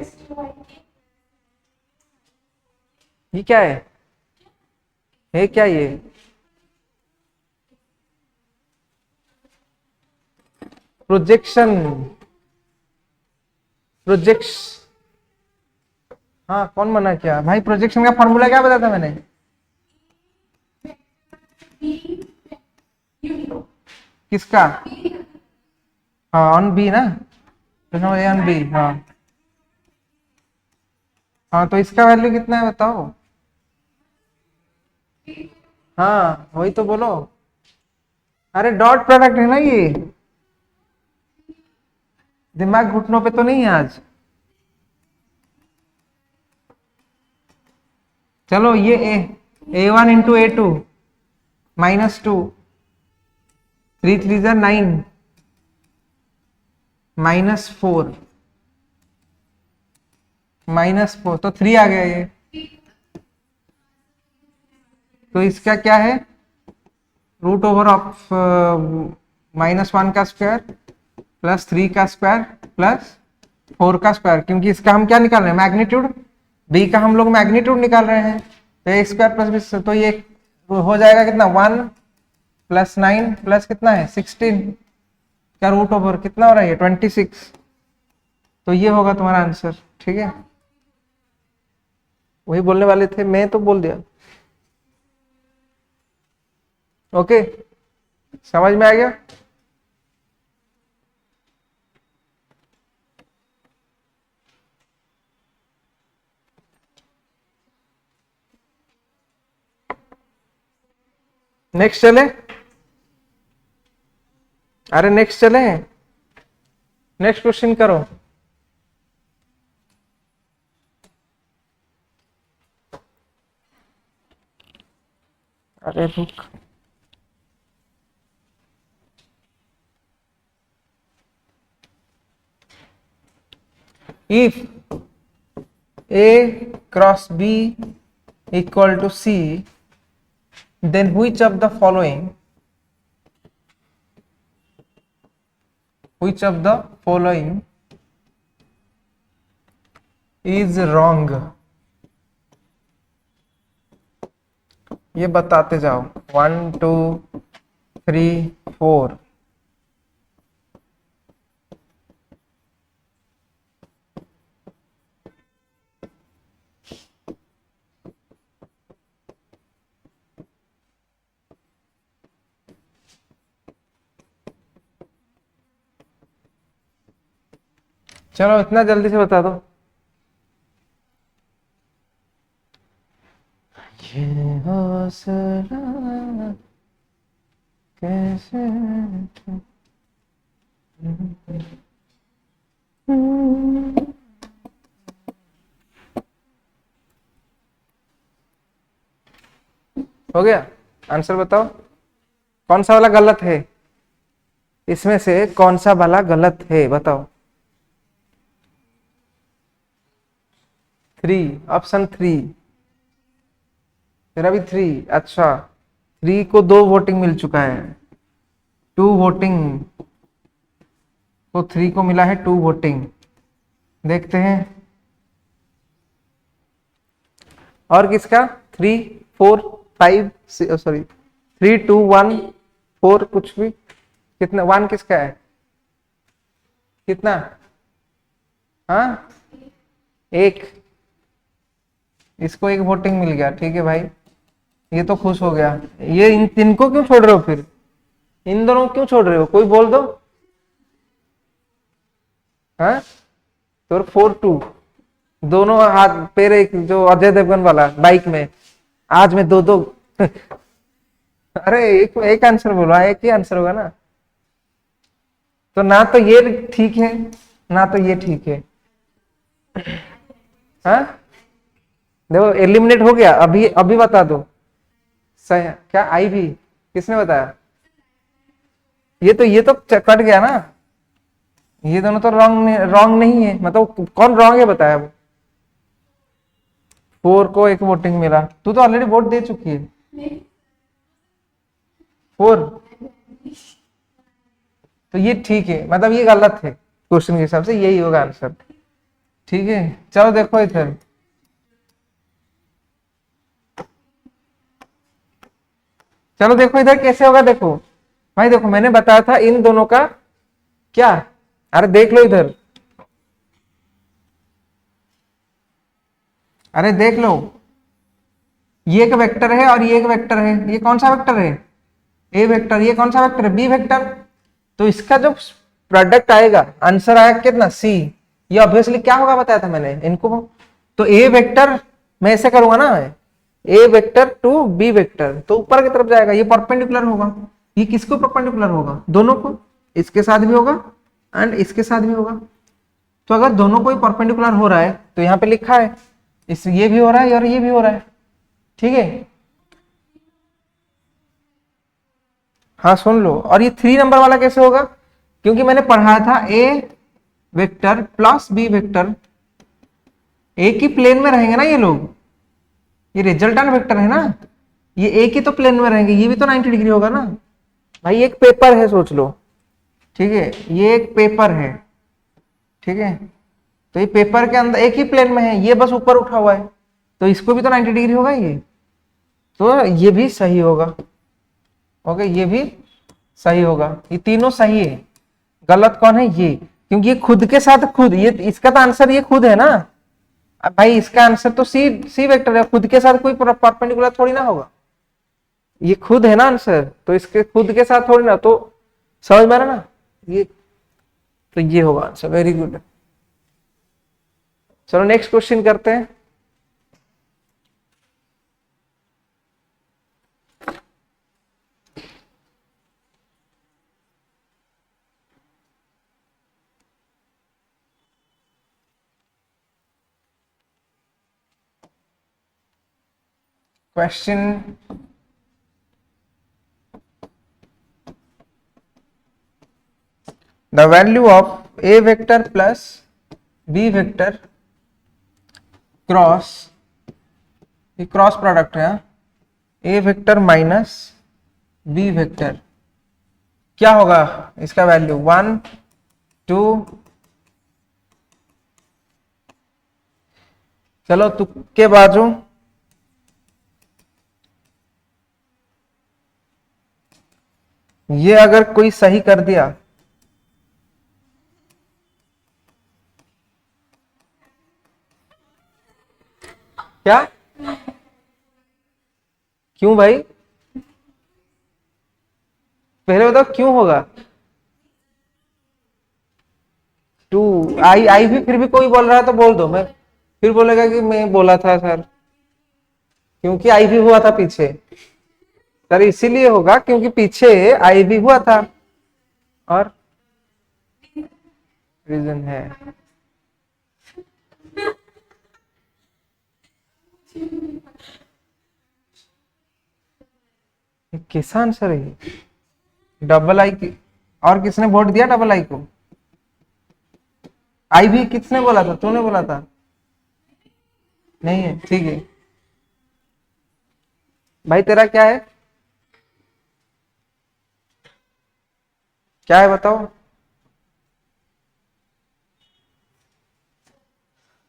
ये क्या है क्या ये? प्रोजेक्शन, प्रोजेक्श हाँ कौन मना किया भाई? प्रोजेक्शन का फॉर्मूला क्या बताया था मैंने? किसका? हाँ ऑन बी ना, तो ए ऑन बी। हाँ हाँ, तो इसका वैल्यू कितना है बताओ? हाँ वही तो बोलो। अरे डॉट प्रोडक्ट है ना ये। दिमाग घुटनों पे तो नहीं है आज। चलो ये A1 इंटू A2 -2, 3 3 9, -4, -4 तो 3 आ गया ये। तो इसका क्या है? रूट ओवर ऑफ -1 का स्क्वायर प्लस 3 का स्क्वायर प्लस 4 का स्क्वायर, क्योंकि इसका हम क्या निकाल रहे हैं? मैग्नीट्यूड। बी का हम लोग मैग्नीट्यूड निकाल रहे हैं, तो ए स्क्वायर प्लस बी, तो ये हो जाएगा कितना? 1 प्लस 9 प्लस कितना है? 16 का रूट ओवर कितना हो रहा है? ये 26। तो ये होगा तुम्हारा आंसर, ठीक है। वही बोलने वाले थे, मैं तो बोल दिया। ओके, समझ में आ गया? नेक्स्ट चले? अरे नेक्स्ट चले, नेक्स्ट क्वेश्चन करो। अरे रुक, if A cross B equal to C, then which of the following is wrong? ये बताते जाओ। 1 2 3 4। चलो इतना जल्दी से बता दो। ये हौसला कैसे हो गया? आंसर बताओ, कौन सा वाला गलत है इसमें से, कौन सा वाला गलत है बताओ। 3, ऑप्शन 3। मेरा भी 3। अच्छा, 3 को 2 वोटिंग मिल चुका है, 2 वोटिंग। तो 3 को मिला है 2 वोटिंग। देखते हैं और किसका। 3 4 5 सॉरी 3 2 1 4 कुछ भी। कितना 1 किसका है? कितना? हाँ, 1। इसको 1 वोटिंग मिल गया, ठीक है भाई, ये तो खुश हो गया। ये इन तीन को क्यों छोड़ रहे हो फिर? इन दोनों को क्यों छोड़ रहे हो? कोई बोल दो। हाँ, तो 4-2 दोनों हाथ पैर एक, जो अजय देवगन वाला बाइक में, आज मैं 2-2। अरे एक एक आंसर बोलो, एक ही आंसर होगा ना। तो ना तो ये ठीक है, ना तो ये ठीक है। हाँ, देखो एलिमिनेट हो गया। अभी अभी बता दो सही क्या? आई भी किसने बताया? ये तो कट गया ना। ये दोनों तो रॉन्ग नहीं है, मतलब कौन रॉन्ग है बताया वो। 4 को 1 वोटिंग मिला, तू तो ऑलरेडी वोट दे चुकी है। 4, तो ये ठीक है, मतलब ये गलत है क्वेश्चन के हिसाब से, यही होगा आंसर। ठीक है, चलो देखो इधर। चलो देखो इधर कैसे होगा, देखो भाई, देखो मैंने बताया था इन दोनों का क्या। अरे देख लो इधर, अरे देख लो, ये एक वेक्टर है और ये एक वेक्टर है। ये कौन सा वेक्टर है? A vector. ये कौन सा वेक्टर है? B vector. तो इसका जो प्रोडक्ट आएगा, आंसर आएगा कितना? सी। ये ऑब्वियसली क्या होगा बताया था मैंने इनको। तो ए वेक्टर मैं ऐसे करूंगा ना, ए वेक्टर टू बी वेक्टर, तो ऊपर की तरफ जाएगा, ये परपेंडिकुलर होगा। ये किसको परपेंडिकुलर होगा? दोनों को। इसके साथ भी होगा एंड इसके साथ भी होगा। तो अगर दोनों को ही परपेंडिकुलर हो रहा है तो यहाँ पे लिखा है इस, ये भी हो रहा है और ये भी हो रहा है। ठीक है, हाँ सुन लो। और ये 3 नंबर वाला कैसे होगा? क्योंकि मैंने पढ़ाया था ए वेक्टर प्लस बी वेक्टर एक ही प्लेन में रहेंगे ना ये लोग। ये रिजल्टेंट वेक्टर है ना, ये एक ही तो प्लेन में रहेंगे, ये भी तो 90 डिग्री होगा ना भाई। एक पेपर है सोच लो, ठीक है, ये एक पेपर है, ठीक है। तो ये पेपर के अंदर एक ही प्लेन में है, ये बस ऊपर उठा हुआ है, तो इसको भी तो 90 डिग्री होगा ये, तो ये भी सही होगा। ओके, ये भी सही होगा। ये तीनों सही है। गलत कौन है? ये, क्योंकि ये खुद के साथ खुद, ये इसका तो आंसर ये खुद है ना। अब भाई इसका आंसर तो सी सी वेक्टर है, खुद के साथ कोई परपेंडिकुलर थोड़ी ना होगा। ये खुद है ना आंसर, तो इसके खुद के साथ थोड़ी ना, तो समझ में आ रहा ना ये। तो ये होगा आंसर। Very good. चलो नेक्स्ट क्वेश्चन करते हैं। Question the value of a vector plus b vector cross, ये क्रॉस प्रोडक्ट है, A vector minus B vector, क्या होगा इसका वैल्यू? 1 2, चलो तुक्के बाजू, ये अगर कोई सही कर दिया, क्या क्यों भाई, पहले बताओ क्यों होगा। टू, आई आई भी, फिर भी कोई बोल रहा है तो बोल दो, मैं फिर बोलेगा कि मैं बोला था सर, क्योंकि आई भी हुआ था पीछे। सर इसीलिए होगा क्योंकि पीछे आई भी हुआ था, और रीजन है। ये कैसा आंसर है ये? डबल आई की, और किसने वोट दिया डबल आई को? आई भी किसने बोला था, तूने बोला था? नहीं है, ठीक है। भाई तेरा क्या है, क्या है बताओ।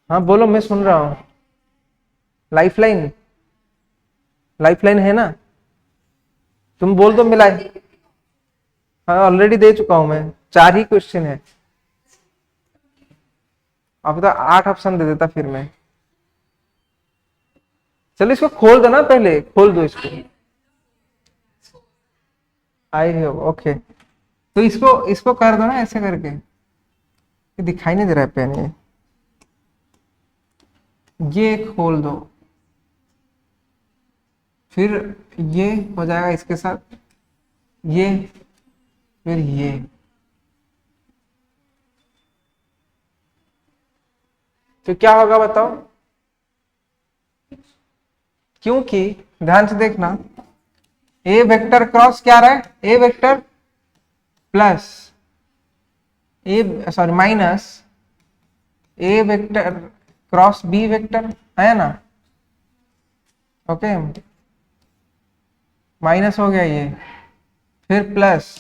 हाँ बोलो, मैं सुन रहा हूँ। लाइफलाइन, लाइफलाइन है ना, तुम बोल दो मिला। हाँ ऑलरेडी दे चुका हूं मैं, 4 ही क्वेश्चन है। अब तो 8 ऑप्शन दे देता फिर मैं। चलो इसको खोल दो ना, पहले खोल दो इसको। आई हो, ओके। तो इसको इसको कर दो ना ऐसे करके, ये दिखाई नहीं दे रहा है पेन, ये खोल दो, फिर ये हो जाएगा इसके साथ, ये, फिर ये। तो क्या होगा बताओ, क्योंकि ध्यान से देखना, ए वेक्टर क्रॉस क्या रहा है, A vector plus A, sorry minus A vector cross B vector, है ना, ओके। माइनस हो गया ये, फिर plus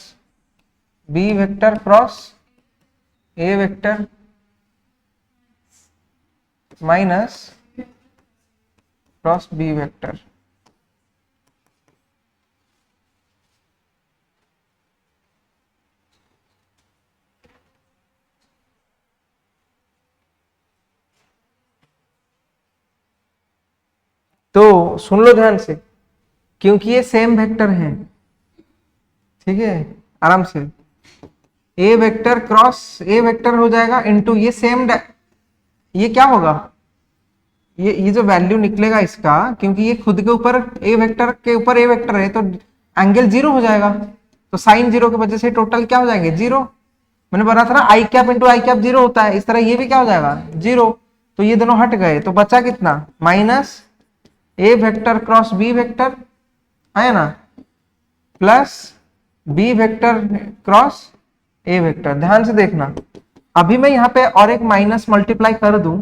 B vector cross A vector minus cross B vector. तो सुन लो ध्यान से, क्योंकि ये सेम वेक्टर है, ठीक है, आराम से, ए वेक्टर क्रॉस ए वेक्टर हो जाएगा इनटू ये सेम, ये क्या होगा, ये जो वैल्यू निकलेगा इसका, क्योंकि ये खुद के ऊपर ए वेक्टर के ऊपर ए वेक्टर है, तो एंगल जीरो हो जाएगा, तो साइन जीरो की वजह से टोटल क्या हो जाएंगे, जीरो। मैंने बोला था ना I cap into I cap zero होता है, इस तरह ये भी क्या हो जाएगा, जीरो। तो ये दोनों हट गए, तो बचा कितना, minus A vector cross B vector, है ना, plus B vector cross A vector. ध्यान से देखना, अभी मैं यहाँ पे और एक माइनस मल्टीप्लाई कर दूं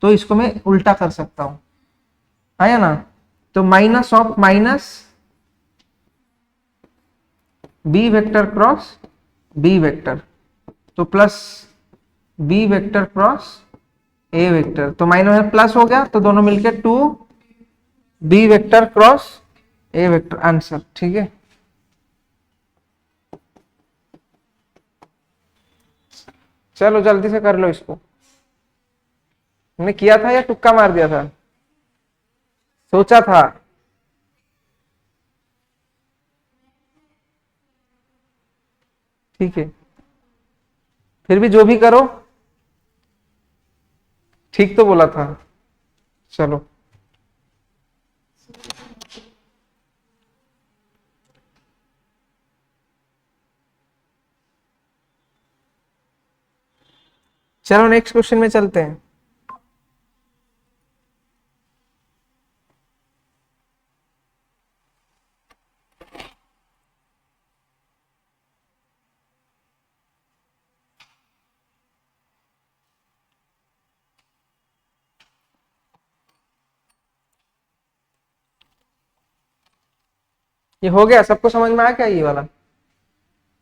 तो इसको मैं उल्टा कर सकता हूं, है ना, तो minus of minus B vector cross B vector, तो plus B vector cross A vector, तो माइनस में प्लस हो गया, तो दोनों मिलकर two B vector cross A vector, answer, ठीक है। चलो जल्दी से कर लो इसको, मैंने किया था या तुक्का मार दिया था, सोचा था। ठीक है, फिर भी जो भी करो, ठीक तो बोला था। चलो चलो नेक्स्ट क्वेश्चन में चलते हैं। ये हो गया, सबको समझ में आ गया ये वाला,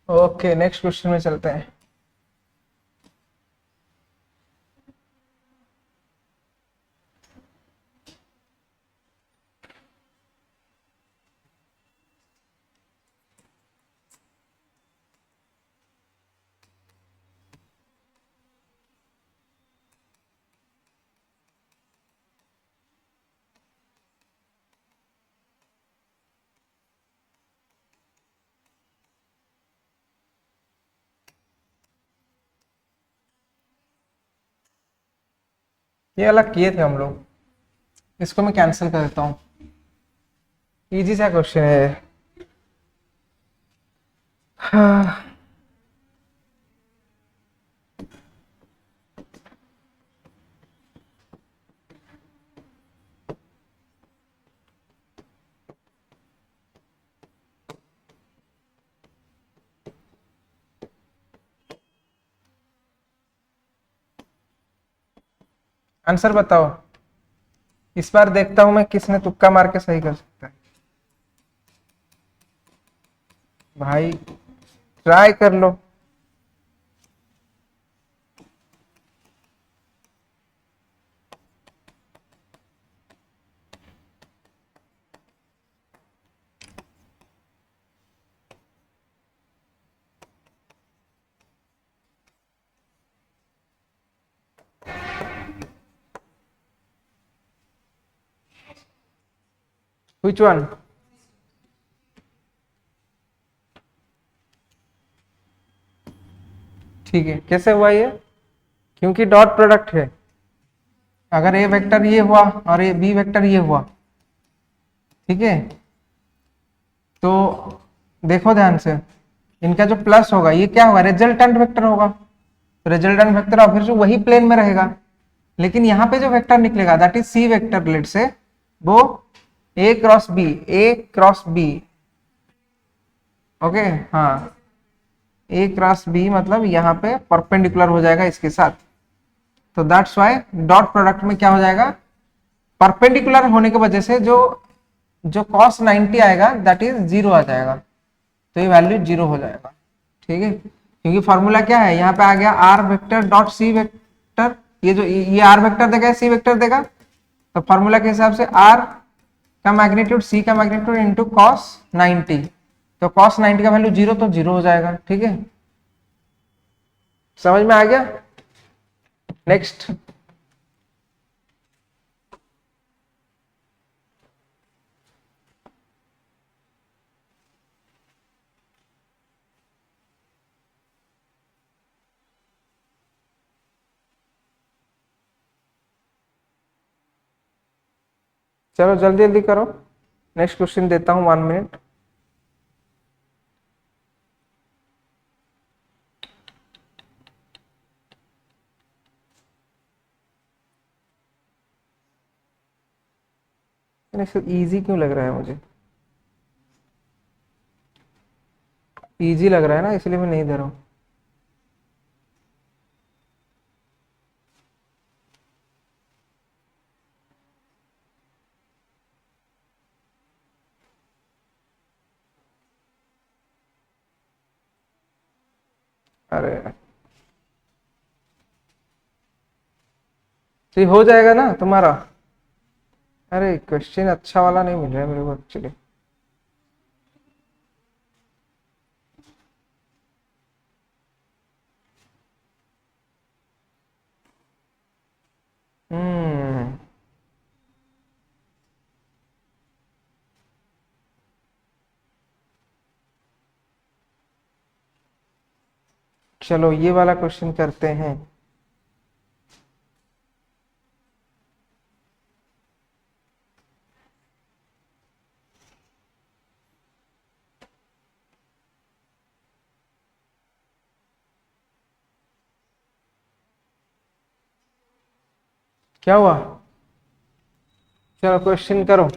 ओके नेक्स्ट क्वेश्चन में चलते हैं। ये अलग किए थे हम लोग, इसको मैं कैंसिल कर देता हूँ। इजी सा क्वेश्चन है। हाँ। आंसर बताओ, इस बार देखता हूं मैं किसने तुक्का मार के सही कर सकता है। भाई ट्राई कर लो। Which one? ठीक है, कैसे हुआ ये? क्योंकि डॉट प्रोडक्ट है। अगर ए वेक्टर ये हुआ और ए बी वेक्टर ये हुआ, ठीक है, तो देखो ध्यान से, इनका जो प्लस होगा ये क्या होगा, रिजल्टेंट वेक्टर होगा। तो रिजल्टेंट वेक्टर और फिर से वही प्लेन में रहेगा, लेकिन यहाँ पे जो वेक्टर निकलेगा that is C vector, let say वो A cross B, A cross B. Okay, हाँ, ए क्रॉस बी मतलब यहाँ पे परपेंडिकुलर हो जाएगा इसके साथ। तो दैट्स वाई डॉट प्रोडक्ट में क्या हो जाएगा, परपेंडिकुलर होने की वजह से जो जो cos 90 आएगा दैट इज जीरो आ जाएगा, तो ये वैल्यू जीरो हो जाएगा। ठीक है, क्योंकि फॉर्मूला क्या है, यहाँ पे आ गया R vector dot C vector, ये जो ये आर वेक्टर देगा सी वेक्टर देगा, तो फॉर्मूला के हिसाब से आर का मैग्नीट्यूड सी का मैग्नीट्यूड इंटू cos 90, तो cos 90 का वैल्यू जीरो, तो जीरो हो जाएगा। ठीक है, समझ में आ गया? नेक्स्ट, चलो जल्दी जल्दी करो, नेक्स्ट क्वेश्चन देता हूं 1 मिनट। इजी क्यों लग रहा है मुझे, इजी लग रहा है ना, इसलिए मैं नहीं दे रहा हूँ। अरे तो ये हो जाएगा ना तुम्हारा? अरे क्वेश्चन अच्छा वाला नहीं मिल रहा है मेरे को एक्चुअली। हम्म, चलो ये वाला क्वेश्चन करते हैं। क्या हुआ? चलो क्वेश्चन करो।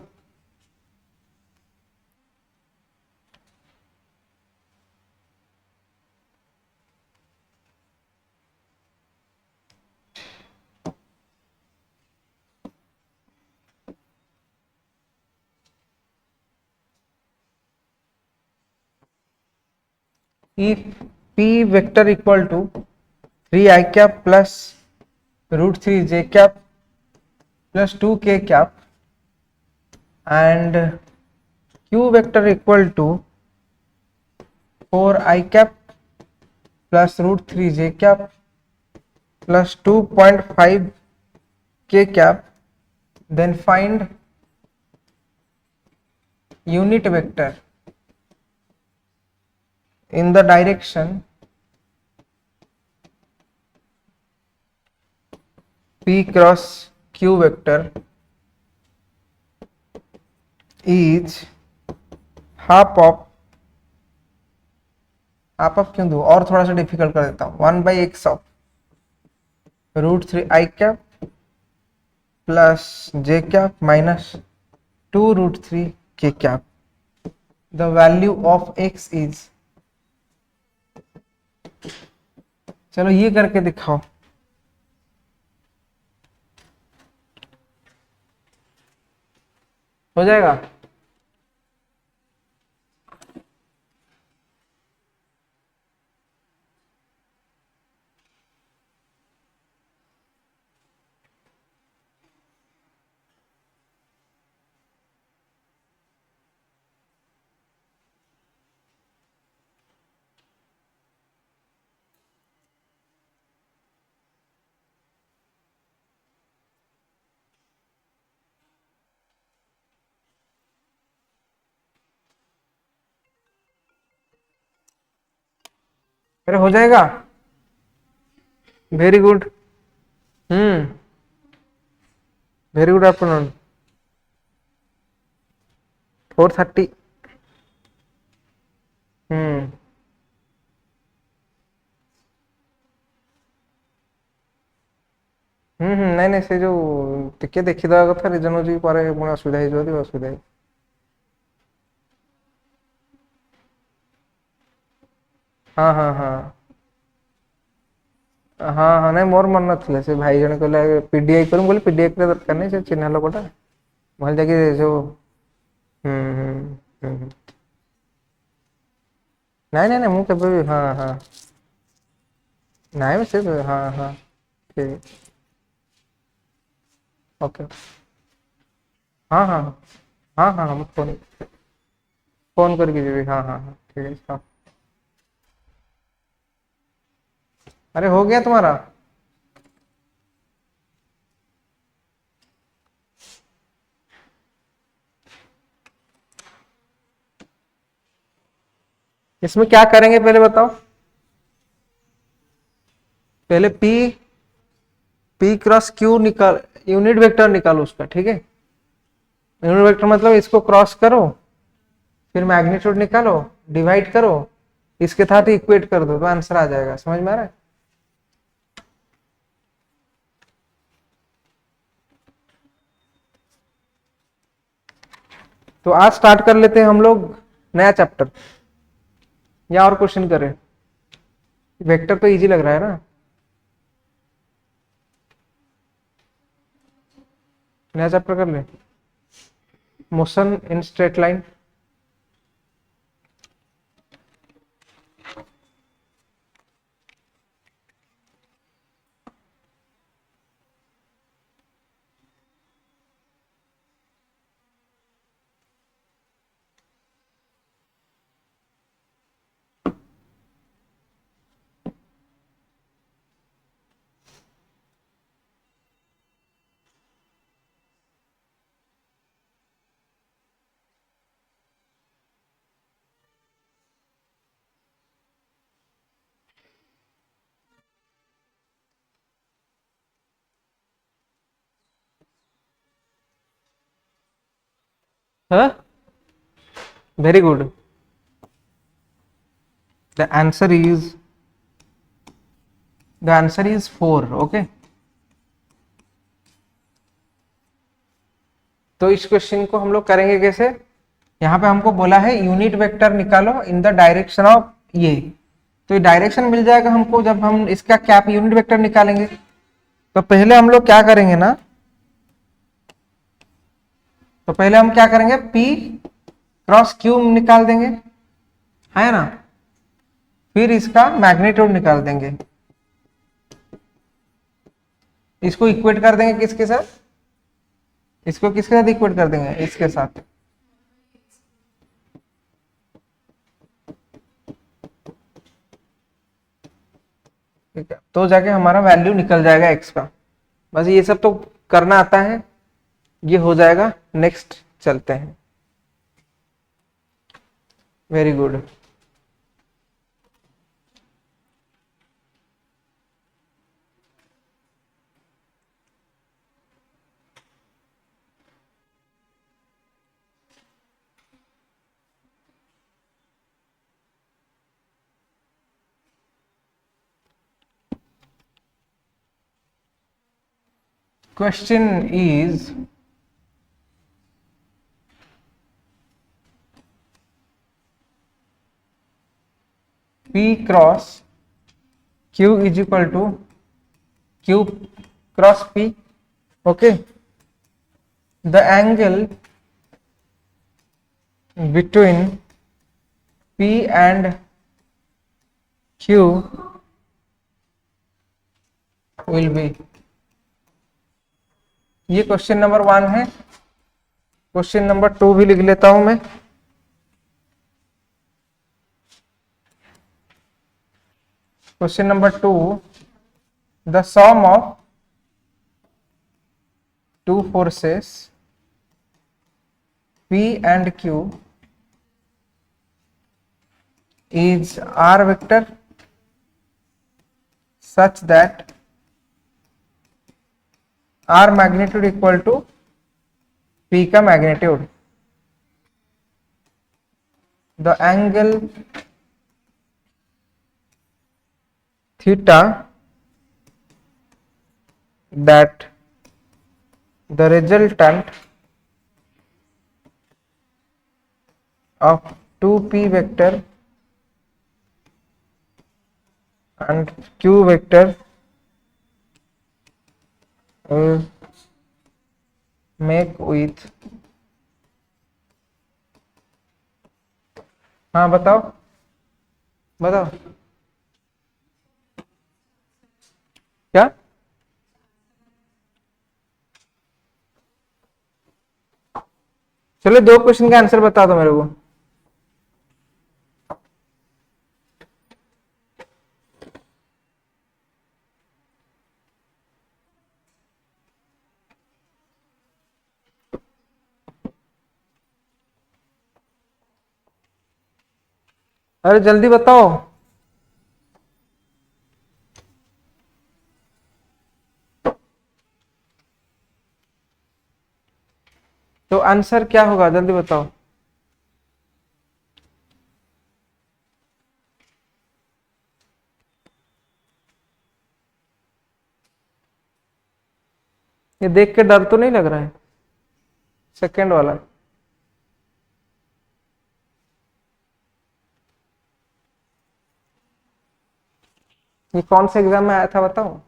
if p vector equal to 3 I cap plus root 3 j cap plus 2 k cap and q vector equal to 4 I cap plus root 3 j cap plus 2.5 k cap, then find unit vector in the direction p cross Q vector is half of क्यों दो, और थोड़ा सा डिफिकल्ट कर देता हूँ, 1/x of √3 i cap plus j cap minus 2 √3 k cap. The value of x is, चलो ये करके दिखाओ। हो जाएगा? अरे हो जाएगा, very good. Very good afternoon. 4:30। हम्म ନାଇଁ ନାଇଁ, ସେ ଯୋଉ ଟିକେ ଦେଖିଦବା କଥା, ରିଜନ ହଉଛି ପରେ ପୁଣି ଅସୁବିଧା ହେଇଯିବ, ଯଦି ଅସୁବିଧା ହେଇଯିବ। ହଁ ହଁ ହଁ ହଁ ହଁ, ନାଇଁ ମୋର ମନେ ନଥିଲା, ସେ ଭାଇ ଜଣେ କହିଲେ ପିଡିଆଇ କରିବୁ, ବୋଲି ପିଡିଆଇ କରିବା ଦରକାର ନାହିଁ, ସେ ଚିହ୍ନା ଲୋକଟା, ଭଲ ଯାଇକି ସବୁ। ହୁଁ ହୁଁ ହୁଁ। ନାଇଁ ନାଇଁ ନାଇଁ, ମୁଁ କେବେ ବି, ହଁ ହଁ, ନାଇଁ ସେ, ହଁ ହଁ, ଠିକ। ओके। हाँ हाँ हाँ हाँ हाँ, मैं फोन करके जी, हाँ हाँ हाँ, ठीक है, हाँ। अरे हो गया तुम्हारा? इसमें क्या करेंगे पहले बताओ। पहले पी क्रॉस क्यू निकाल, यूनिट वेक्टर निकालो उसका, ठीक है। यूनिट वेक्टर मतलब इसको क्रॉस करो, फिर मैग्नीट्यूड निकालो, डिवाइड करो, इसके साथ इक्वेट कर दो, तो आंसर आ जाएगा। समझ में आ रहा है? तो आज स्टार्ट कर लेते हैं हम लोग नया चैप्टर, या और क्वेश्चन करें? वेक्टर तो इजी लग रहा है ना? नया चैप्टर कर ले, मोशन इन स्ट्रेट लाइन। हाँ, very good. The answer is 4। Okay, तो इस क्वेश्चन को हम लोग करेंगे कैसे? यहाँ पे हमको बोला है यूनिट वेक्टर निकालो इन द डायरेक्शन ऑफ ये, तो ये डायरेक्शन मिल जाएगा हमको जब हम इसका कैप यूनिट वेक्टर निकालेंगे। तो पहले हम लोग क्या करेंगे ना, तो पहले हम क्या करेंगे, P क्रॉस Q निकाल देंगे, है ना। फिर इसका मैग्नीट्यूड निकाल देंगे, इसको इक्वेट कर देंगे किसके साथ, इसको किसके साथ इक्वेट कर देंगे, इसके साथ। ठीक है, तो जाके हमारा वैल्यू निकल जाएगा एक्स का। बस ये सब तो करना आता है, ये हो जाएगा। नेक्स्ट चलते हैं। Very good. Question is P cross Q is equal to Q cross P. Okay, the angle between P and Q will be, ये क्वेश्चन नंबर 1 है। क्वेश्चन नंबर 2 भी लिख लेता हूं मैं। Question number 2, the sum of two forces P and Q is R vector such that R magnitude equal to P का magnitude. The angle theta that the resultant of 2p vector and q vector will make with, हाँ बताओ बताओ क्या। चलो 2 क्वेश्चन का आंसर बता दो मेरे को। अरे जल्दी बताओ। तो आंसर क्या होगा, जल्दी बताओ। ये देख के डर तो नहीं लग रहा है, सेकंड वाला। ये कौन से एग्जाम में आया था बताओ।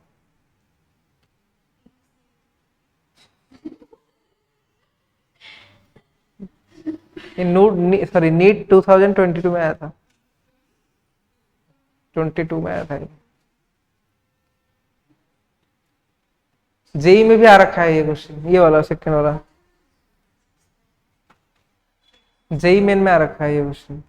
ये नीट 2022 में आया था, 22 में आया था। जेई में भी आ रखा है ये क्वेश्चन, ये वाला सेकंड वाला जेई मेन में आ रखा है ये क्वेश्चन।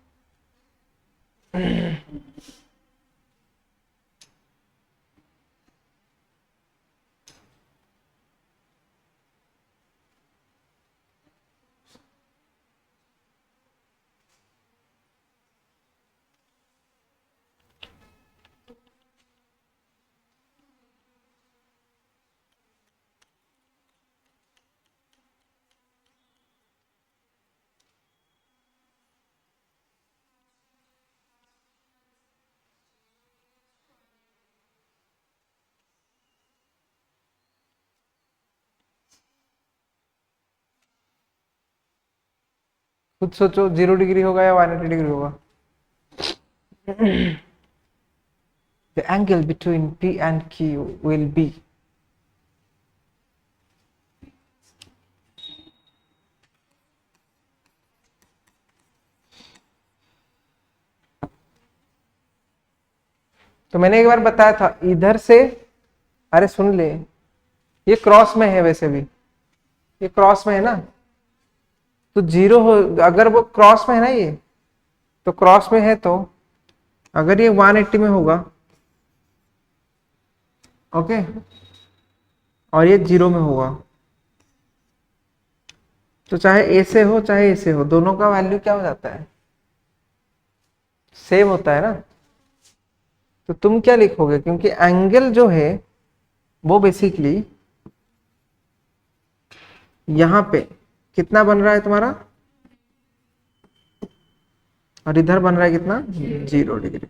खुद सोचो, 0 डिग्री होगा या 180 डिग्री होगा। The angle between P and Q will be, तो मैंने एक बार बताया था इधर से, अरे सुन ले, ये क्रॉस में है, वैसे भी ये क्रॉस में है ना, तो 0 हो, अगर वो क्रॉस में है ना, ये तो क्रॉस में है, तो अगर ये 180 में होगा, ओके, और ये 0 में होगा, तो चाहे ए से हो चाहे ए से हो, दोनों का वैल्यू क्या हो जाता है, सेम होता है ना। तो तुम क्या लिखोगे, क्योंकि एंगल जो है वो बेसिकली यहां पे कितना बन रहा है तुम्हारा, और इधर बन रहा है कितना, 0 degree.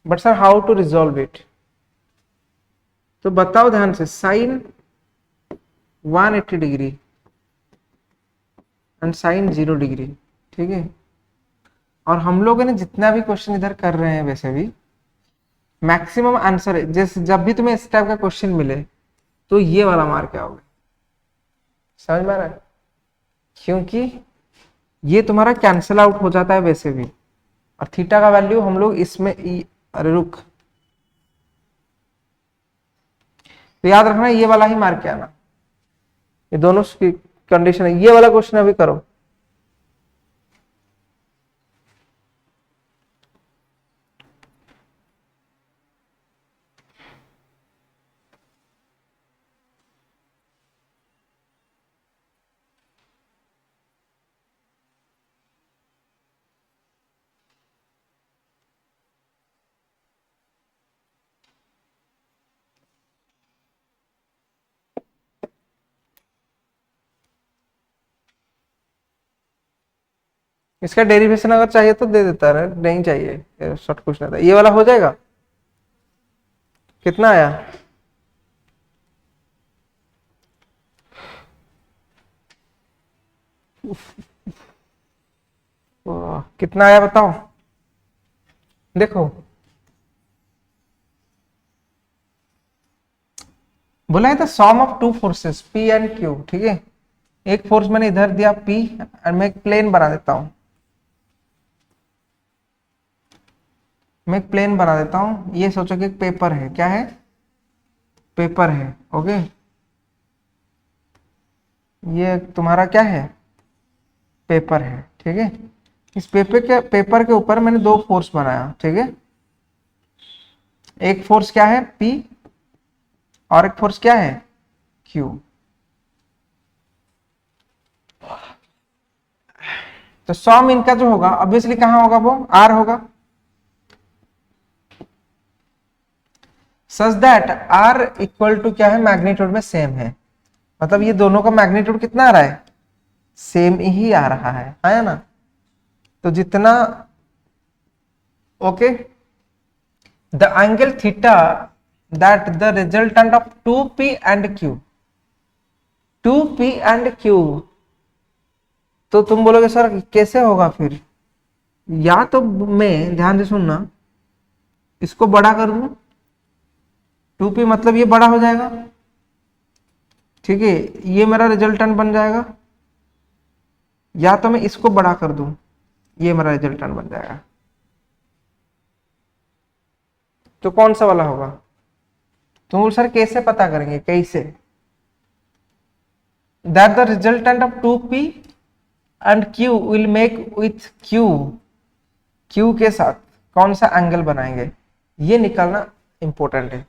But sir how to resolve it, तो बताओ ध्यान से। Sine 180 degree and sine 0 degree, ठीक है। और हम लोगों ने जितना भी क्वेश्चन इधर कर रहे हैं वैसे भी मैक्सिमम आंसर है, जैसे जब भी तुम्हें इस टाइप का क्वेश्चन मिले तो ये वाला मार्क आओगे, समझ में आ रहा है, क्योंकि ये तुम्हारा कैंसिल आउट हो जाता है वैसे भी। और थीटा का वैल्यू हम लोग इसमें अरे रुक, तो याद रखना ये वाला ही मार्क आना, ये दोनों की कंडीशन है। ये वाला क्वेश्चन अभी करो। इसका डेरिवेशन अगर चाहिए तो दे देता है, नहीं चाहिए शॉर्ट क्वेश्चन था। ये वाला हो जाएगा, कितना आया? कितना आया बताओ, देखो बोला है था sum of two forces P and Q, ठीक है। एक फोर्स मैंने इधर दिया P, और मैं एक प्लेन बना देता हूं, मैं एक प्लेन बना देता हूं। ये सोचो कि एक पेपर है, क्या है? पेपर है, ओके। ये तुम्हारा क्या है? पेपर है, ठीक है। इस पेपर के ऊपर मैंने दो फोर्स बनाया, ठीक है। एक फोर्स क्या है? P, और एक फोर्स क्या है? Q। तो सम इनका जो होगा ऑब्वियसली कहां होगा? वो R होगा, such that R equal to क्या है? मैग्नीट्यूड में सेम है, मतलब ये दोनों का मैग्नीट्यूड कितना आ रहा है? सेम ही आ रहा है, आया ना? तो जितना, okay, the angle theta that the resultant of 2P and Q, 2P and Q। तो तुम बोलोगे सर कैसे होगा फिर? या तो मैं, ध्यान से सुनना, इसको बड़ा कर दूं, 2P मतलब ये बड़ा हो जाएगा, ठीक है, ये मेरा रिजल्टेंट बन जाएगा। या तो मैं इसको बड़ा कर दूं, ये मेरा रिजल्टेंट बन जाएगा। तो कौन सा वाला होगा? तुम बोल सर कैसे पता करेंगे? कैसे? That the resultant of 2P and Q will make with Q के साथ कौन सा एंगल बनाएंगे, ये निकालना इंपॉर्टेंट है।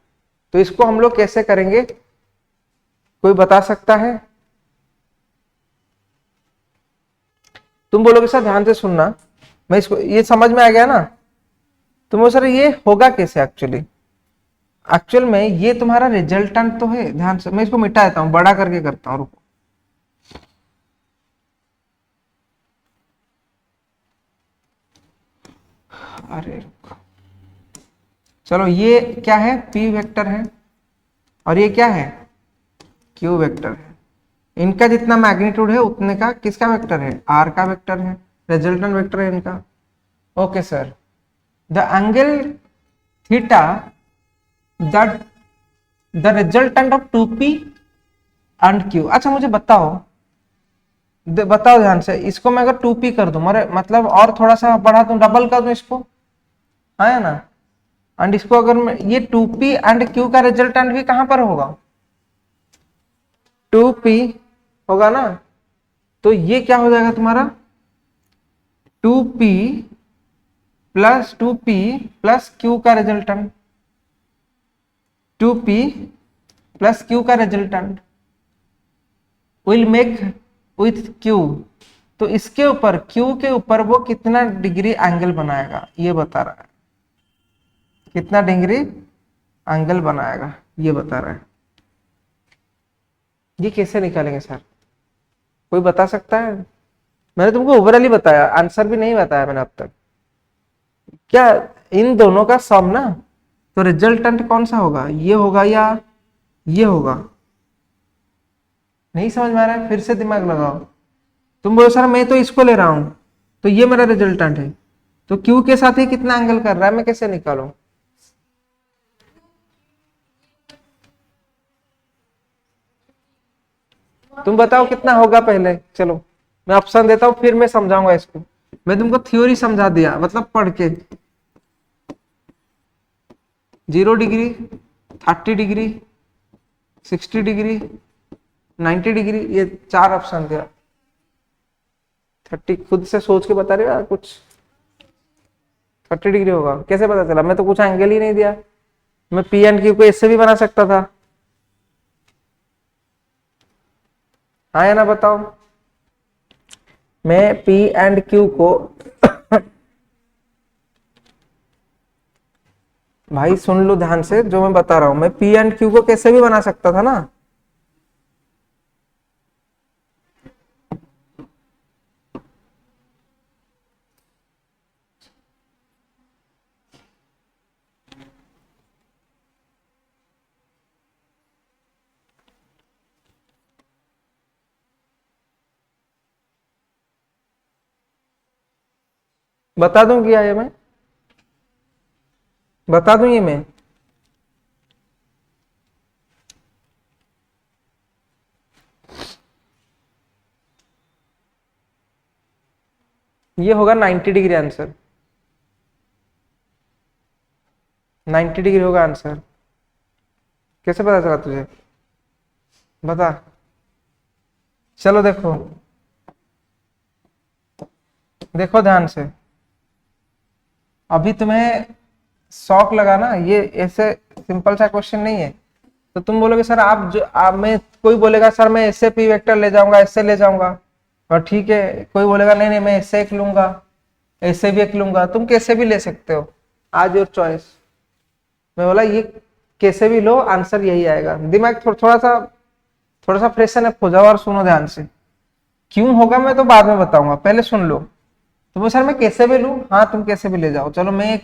तो इसको हम लोग कैसे करेंगे, कोई बता सकता है? तुम बोलोगे सर ध्यान से सुनना, मैं इसको, ये समझ में आ गया ना? तुम बोलो सर ये होगा कैसे एक्चुअली? एक्चुअल में ये तुम्हारा रिजल्टेंट तो है, ध्यान से, मैं इसको मिटा देता हूं, बड़ा करके करता हूं, रुको। अरे रुको, चलो ये क्या है? P वेक्टर है, और ये क्या है? Q वेक्टर है। इनका जितना मैग्नीट्यूड है उतने का किसका वेक्टर है? R का वेक्टर है, रिजल्टेंट वेक्टर है इनका। Okay sir, the angle theta that the resultant of 2P and Q। अच्छा मुझे बताओ, बताओ ध्यान से, इसको मैं अगर 2P कर दूं, मतलब और थोड़ा सा बढ़ा दूं, डबल कर दूं इसको, आया ना? एंड इसको अगर मैं, ये 2P एंड Q का रिजल्टेंट भी कहां पर होगा? 2P होगा ना? तो ये क्या हो जाएगा तुम्हारा? 2P प्लस Q का रिजल्टेंट, 2P प्लस Q का resultant will make with Q। तो इसके ऊपर, Q के ऊपर वो कितना डिग्री एंगल बनाएगा ये बता रहा है, कितना डिग्री एंगल बनाएगा ये बता रहा है। ये कैसे निकालेंगे सर, कोई बता सकता है? मैंने तुमको ओवरऑल ही बताया, आंसर भी नहीं बताया मैंने अब तक। क्या इन दोनों का सम ना, तो रिजल्टेंट कौन सा होगा? ये होगा या ये होगा? नहीं समझ में आ रहा है, फिर से दिमाग लगाओ। तुम बोलो सर मैं तो इसको ले रहा हूं, तो ये मेरा रिजल्टेंट है, तो क्यू के साथ ही कितना एंगल कर रहा है, मैं कैसे निकालूं? तुम बताओ कितना होगा पहले, चलो मैं ऑप्शन देता हूं फिर मैं समझाऊंगा इसको। मैं तुमको थ्योरी समझा दिया मतलब पढ़ के। 0 डिग्री, 30 डिग्री, 60 डिग्री, 90 डिग्री, ये 4 ऑप्शन दिया। 30 खुद से सोच के बता रहे हो यार कुछ? 30 डिग्री होगा कैसे पता चला? मैं तो कुछ एंगल ही नहीं दिया। मैं पी एंड क्यू को इससे भी बना सकता था। हाँ या ना बताओ? मैं पी एंड क्यू को भाई सुन लो ध्यान से जो मैं बता रहा हूं, मैं पी एंड क्यू को कैसे भी बना सकता था ना। बता दूं क्या ये मैं? बता दूं ये मैं? ये होगा 90 डिग्री आंसर। 90 डिग्री होगा आंसर। कैसे पता चला तुझे? बता। चलो देखो, देखो ध्यान से। अभी तुम्हें शौक लगा ना, ये ऐसे सिंपल सा क्वेश्चन नहीं है। तो तुम बोलोगे सर आप जो आप में कोई बोलेगा सर मैं ऐसे पी वेक्टर ले जाऊंगा, ऐसे ले जाऊंगा, और ठीक है कोई बोलेगा नहीं नहीं मैं ऐसे एक लूंगा, ऐसे भी एक लूंगा। तुम कैसे भी ले सकते हो, आज योर चॉइस। मैं बोला ये कैसे भी लो आंसर यही आएगा। दिमाग थोड़ा सा फ्रेशन अप हो जाओ और सुनो ध्यान से। क्यों होगा मैं तो बाद में बताऊंगा, पहले सुन लो। तो वो सर मैं कैसे भी लूं, हाँ तुम कैसे भी ले जाओ। चलो मैं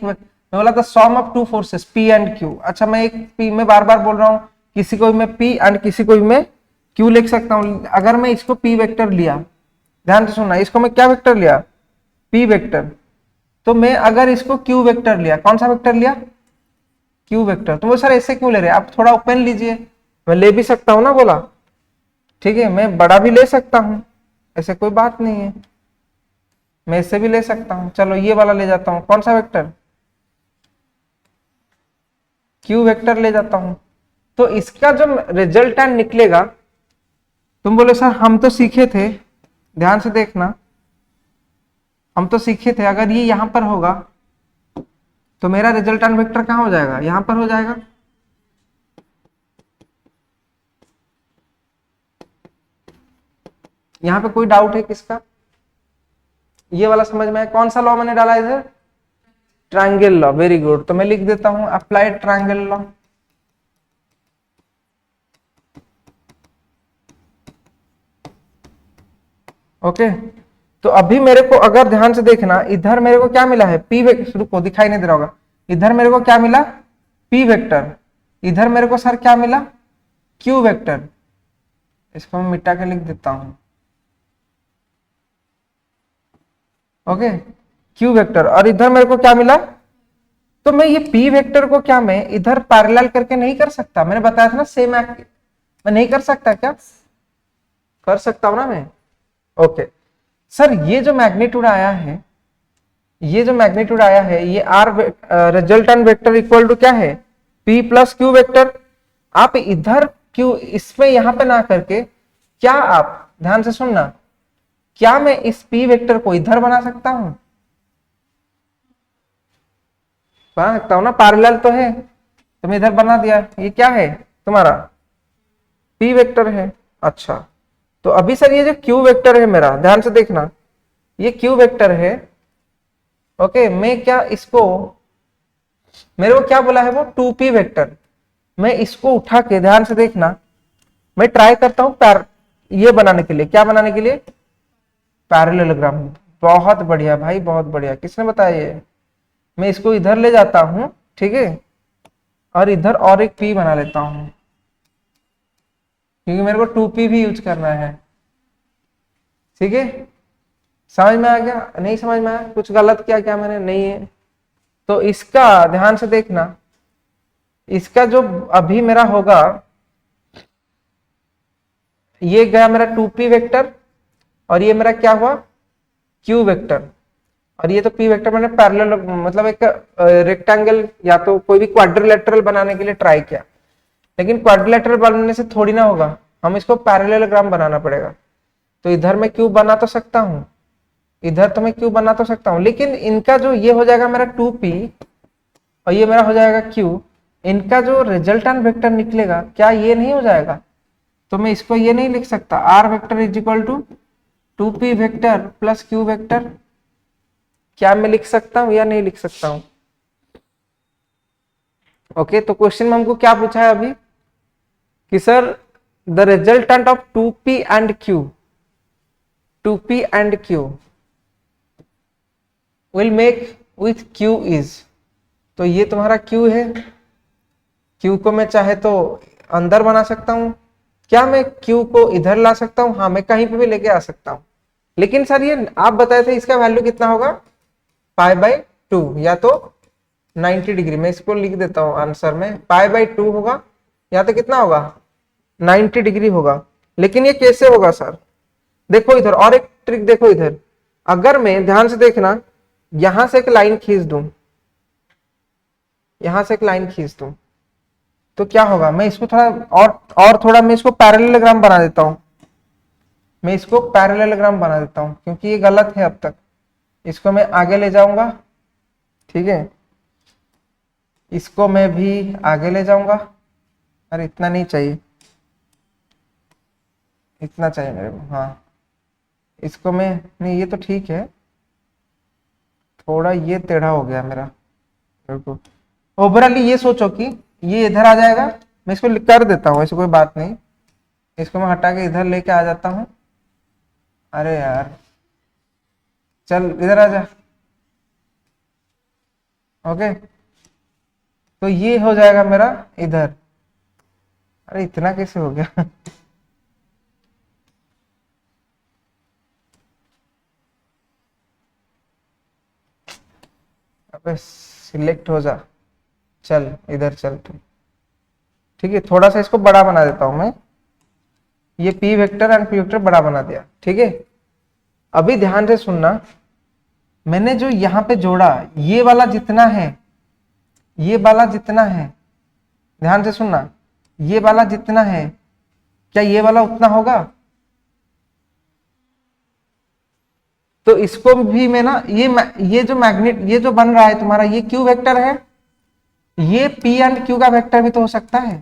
बोला था sum of two forces P and Q. अच्छा मैं एक पी में बार बार बोल रहा हूँ, किसी को भी मैं पी एंड किसी को भी मैं क्यू लिख सकता हूँ। अगर मैं इसको पी वेक्टर लिया, ध्यान से सुनना, इसको मैं क्या वेक्टर लिया? P vector. तो मैं अगर इसको क्यू वेक्टर लिया, कौन सा वेक्टर लिया? Q vector. तो वो सर ऐसे क्यों ले रहे? आप थोड़ा ओपन लीजिए। मैं ले भी सकता हूँ ना, बोला ठीक है, मैं बड़ा भी ले सकता हूँ, ऐसे कोई बात नहीं है, मैं इससे भी ले सकता हूं। चलो ये वाला ले जाता हूं, कौन सा वेक्टर? क्यू वेक्टर ले जाता हूं। तो इसका जो रिजल्टेंट निकलेगा, तुम बोले सर हम तो सीखे थे, ध्यान से देखना, हम तो सीखे थे अगर ये यहां पर होगा तो मेरा रिजल्टेंट वेक्टर कहां हो जाएगा? यहां पर हो जाएगा। यहां पे कोई डाउट है किसका? ये वाला समझ में है? कौन सा लॉ मैंने डाला इधर? Triangle law. Very good. तो मैं लिख देता हूं अप्लाइड ट्रायंगल लॉ। ओके। तो अभी मेरे को अगर ध्यान से देखना, इधर मेरे को क्या मिला है? P vector. रुको दिखाई नहीं दे रहा होगा। इधर मेरे को क्या मिला? P vector. इधर मेरे को सर क्या मिला? Q vector. इसको मैं मिटा के लिख देता हूं। Okay, Q vector. और इधर मेरे को क्या मिला? तो मैं ये पी वेक्टर को क्या मैं इधर पैरेलल करके नहीं कर सकता? मैंने बताया था ना सेम एक्ट, मैं नहीं कर सकता क्या? कर सकता हूं ना मैं। ओके सर, ये जो मैग्नीट्यूड आया है, ये जो मैग्नीट्यूड आया है, ये R resultant vector equal to क्या है? P plus Q vector. आप इधर क्यू इसमें यहां पे ना करके, क्या आप ध्यान से सुनना, क्या मैं इस पी वेक्टर को इधर बना सकता हूं? बना सकता हूं ना, पैरेलल तो है। तो मैं इधर बना दिया, ये क्या है तुम्हारा? पी वेक्टर है। अच्छा, तो अभी सर ये जो क्यू वेक्टर है मेरा, ध्यान से देखना, ये क्यू वेक्टर है। ओके, मैं क्या इसको, मेरे को क्या बोला है वो? 2p vector. मैं इसको उठा के, ध्यान से देखना, मैं ट्राई करता हूं ये बनाने के लिए। क्या बनाने के लिए? पैरेललोग्राम। बहुत बढ़िया भाई, बहुत बढ़िया। किसने बताया ये? मैं इसको इधर ले जाता हूं, ठीक है, और इधर और एक p बना लेता हूं। क्योंकि मेरे को 2p भी यूज करना है। ठीक है, समझ में आ गया? नहीं समझ में आया? कुछ गलत किया क्या मैंने? नहीं है। तो इसका ध्यान से देखना, इसका जो अभी मेरा होगा, ये गया मेरा 2p वेक्टर, और ये मेरा क्या हुआ, q वेक्टर, और ये तो p वेक्टर मैंने पैरेलल, मतलब एक रेक्टेंगल या तो कोई भी क्वाड्रिलेटरल बनाने के लिए ट्राई किया, लेकिन क्वाड्रिलेटरल बनाने से थोड़ी ना होगा, हम इसको पैरेललोग्राम बनाना पड़ेगा। तो इधर मैं क्यू बना तो सकता हूं, इधर तो मैं क्यू बना तो सकता हूं, लेकिन इनका जो ये हो जाएगा मेरा 2p और ये मेरा हो जाएगा q, इनका जो रिजल्टेंट वेक्टर निकलेगा क्या ये नहीं हो जाएगा? तो मैं इसको ये नहीं लिख सकता, r vector is equal to 2p vector plus q vector? क्या मैं लिख सकता हूं या नहीं लिख सकता हूं? ओके, तो क्वेश्चन में हमको क्या पूछा है अभी कि sir the resultant of 2p and q, 2p and q will make with q is, तो ये तुम्हारा q है, q को मैं चाहे तो अंदर बना सकता हूं, क्या मैं q को इधर ला सकता हूं? हाँ, मैं कहीं पे भी लेके आ सकता हूं, लेकिन सर ये आप बताए थे इसका वैल्यू कितना होगा, π/2 या तो 90 डिग्री, मैं इसको लिख देता हूं आंसर में, π/2 होगा या तो कितना होगा, 90 डिग्री होगा। लेकिन ये कैसे होगा सर? देखो इधर और एक ट्रिक देखो, इधर अगर मैं ध्यान से देखना, यहां से एक लाइन खींच दूं, यहां से एक लाइन खींच दूं, तो क्या होगा, मैं इसको थोड़ा और थोड़ा मैं इसको पैरेललोग्राम बना देता हूं, मैं इसको पैरेललोग्राम बना देता हूं, क्योंकि ये गलत है अब तक, इसको मैं आगे ले जाऊंगा। ठीक है, इसको मैं भी आगे ले जाऊंगा, अरे इतना नहीं चाहिए, इतना चाहिए मेरे को, हाँ इसको मैं, नहीं ये तो ठीक है, थोड़ा ये टेढ़ा हो गया मेरा, बिल्कुल। ओवरऑली ये सोचो कि ये इधर आ जाएगा, मैं इसको कर देता हूँ, ऐसी कोई बात नहीं, इसको मैं हटा के इधर लेके आ जाता हूँ। अरे यार चल इधर आ जा, ओके, तो ये हो जाएगा मेरा इधर, अरे इतना कैसे हो गया अबे सिलेक्ट हो जा, चल इधर चल तू। ठीक है, थोड़ा सा इसको बड़ा बना देता हूं मैं, ये p vector and p vector बड़ा बना दिया। ठीक है, अभी ध्यान से सुनना, मैंने जो यहां पे जोड़ा, ये वाला जितना है, ये वाला जितना है, ध्यान से सुनना, ये वाला जितना है, क्या ये वाला उतना होगा? तो इसको भी मैं ना, ये जो मैग्नेट, ये जो बन रहा है तुम्हारा, ये q वेक्टर है, ये p एंड q का वेक्टर भी तो हो सकता है।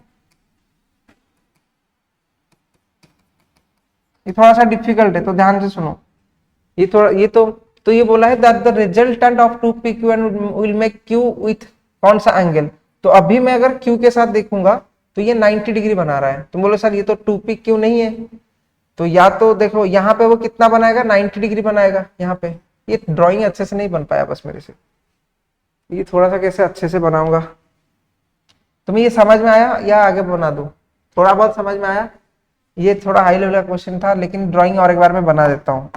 ये थोड़ा सा डिफिकल्ट है, तो ध्यान से सुनो, ये थोड़ा, ये तो ये बोला है that the resultant of 2pq and will make q with कौन सा एंगल, तो अभी मैं अगर q के साथ देखूंगा तो ये 90 डिग्री बना रहा है, तुम बोलो सर ये तो 2pq नहीं है, तो या तो देखो यहाँ पे वो कितना बनाएगा, 90 डिग्री बनाएगा यहाँ पे। ये ड्राइंग अच्छे से नहीं बन पाया बस मेरे से, ये थोड़ा सा कैसे अच्छे से बनाऊंगा। तुम्हें ये समझ में आया या आगे बना दूं? थोड़ा बहुत समझ में आया? ये थोड़ा हाई लेवल का क्वेश्चन था, लेकिन ड्राइंग और एक बार मैं बना देता हूँ।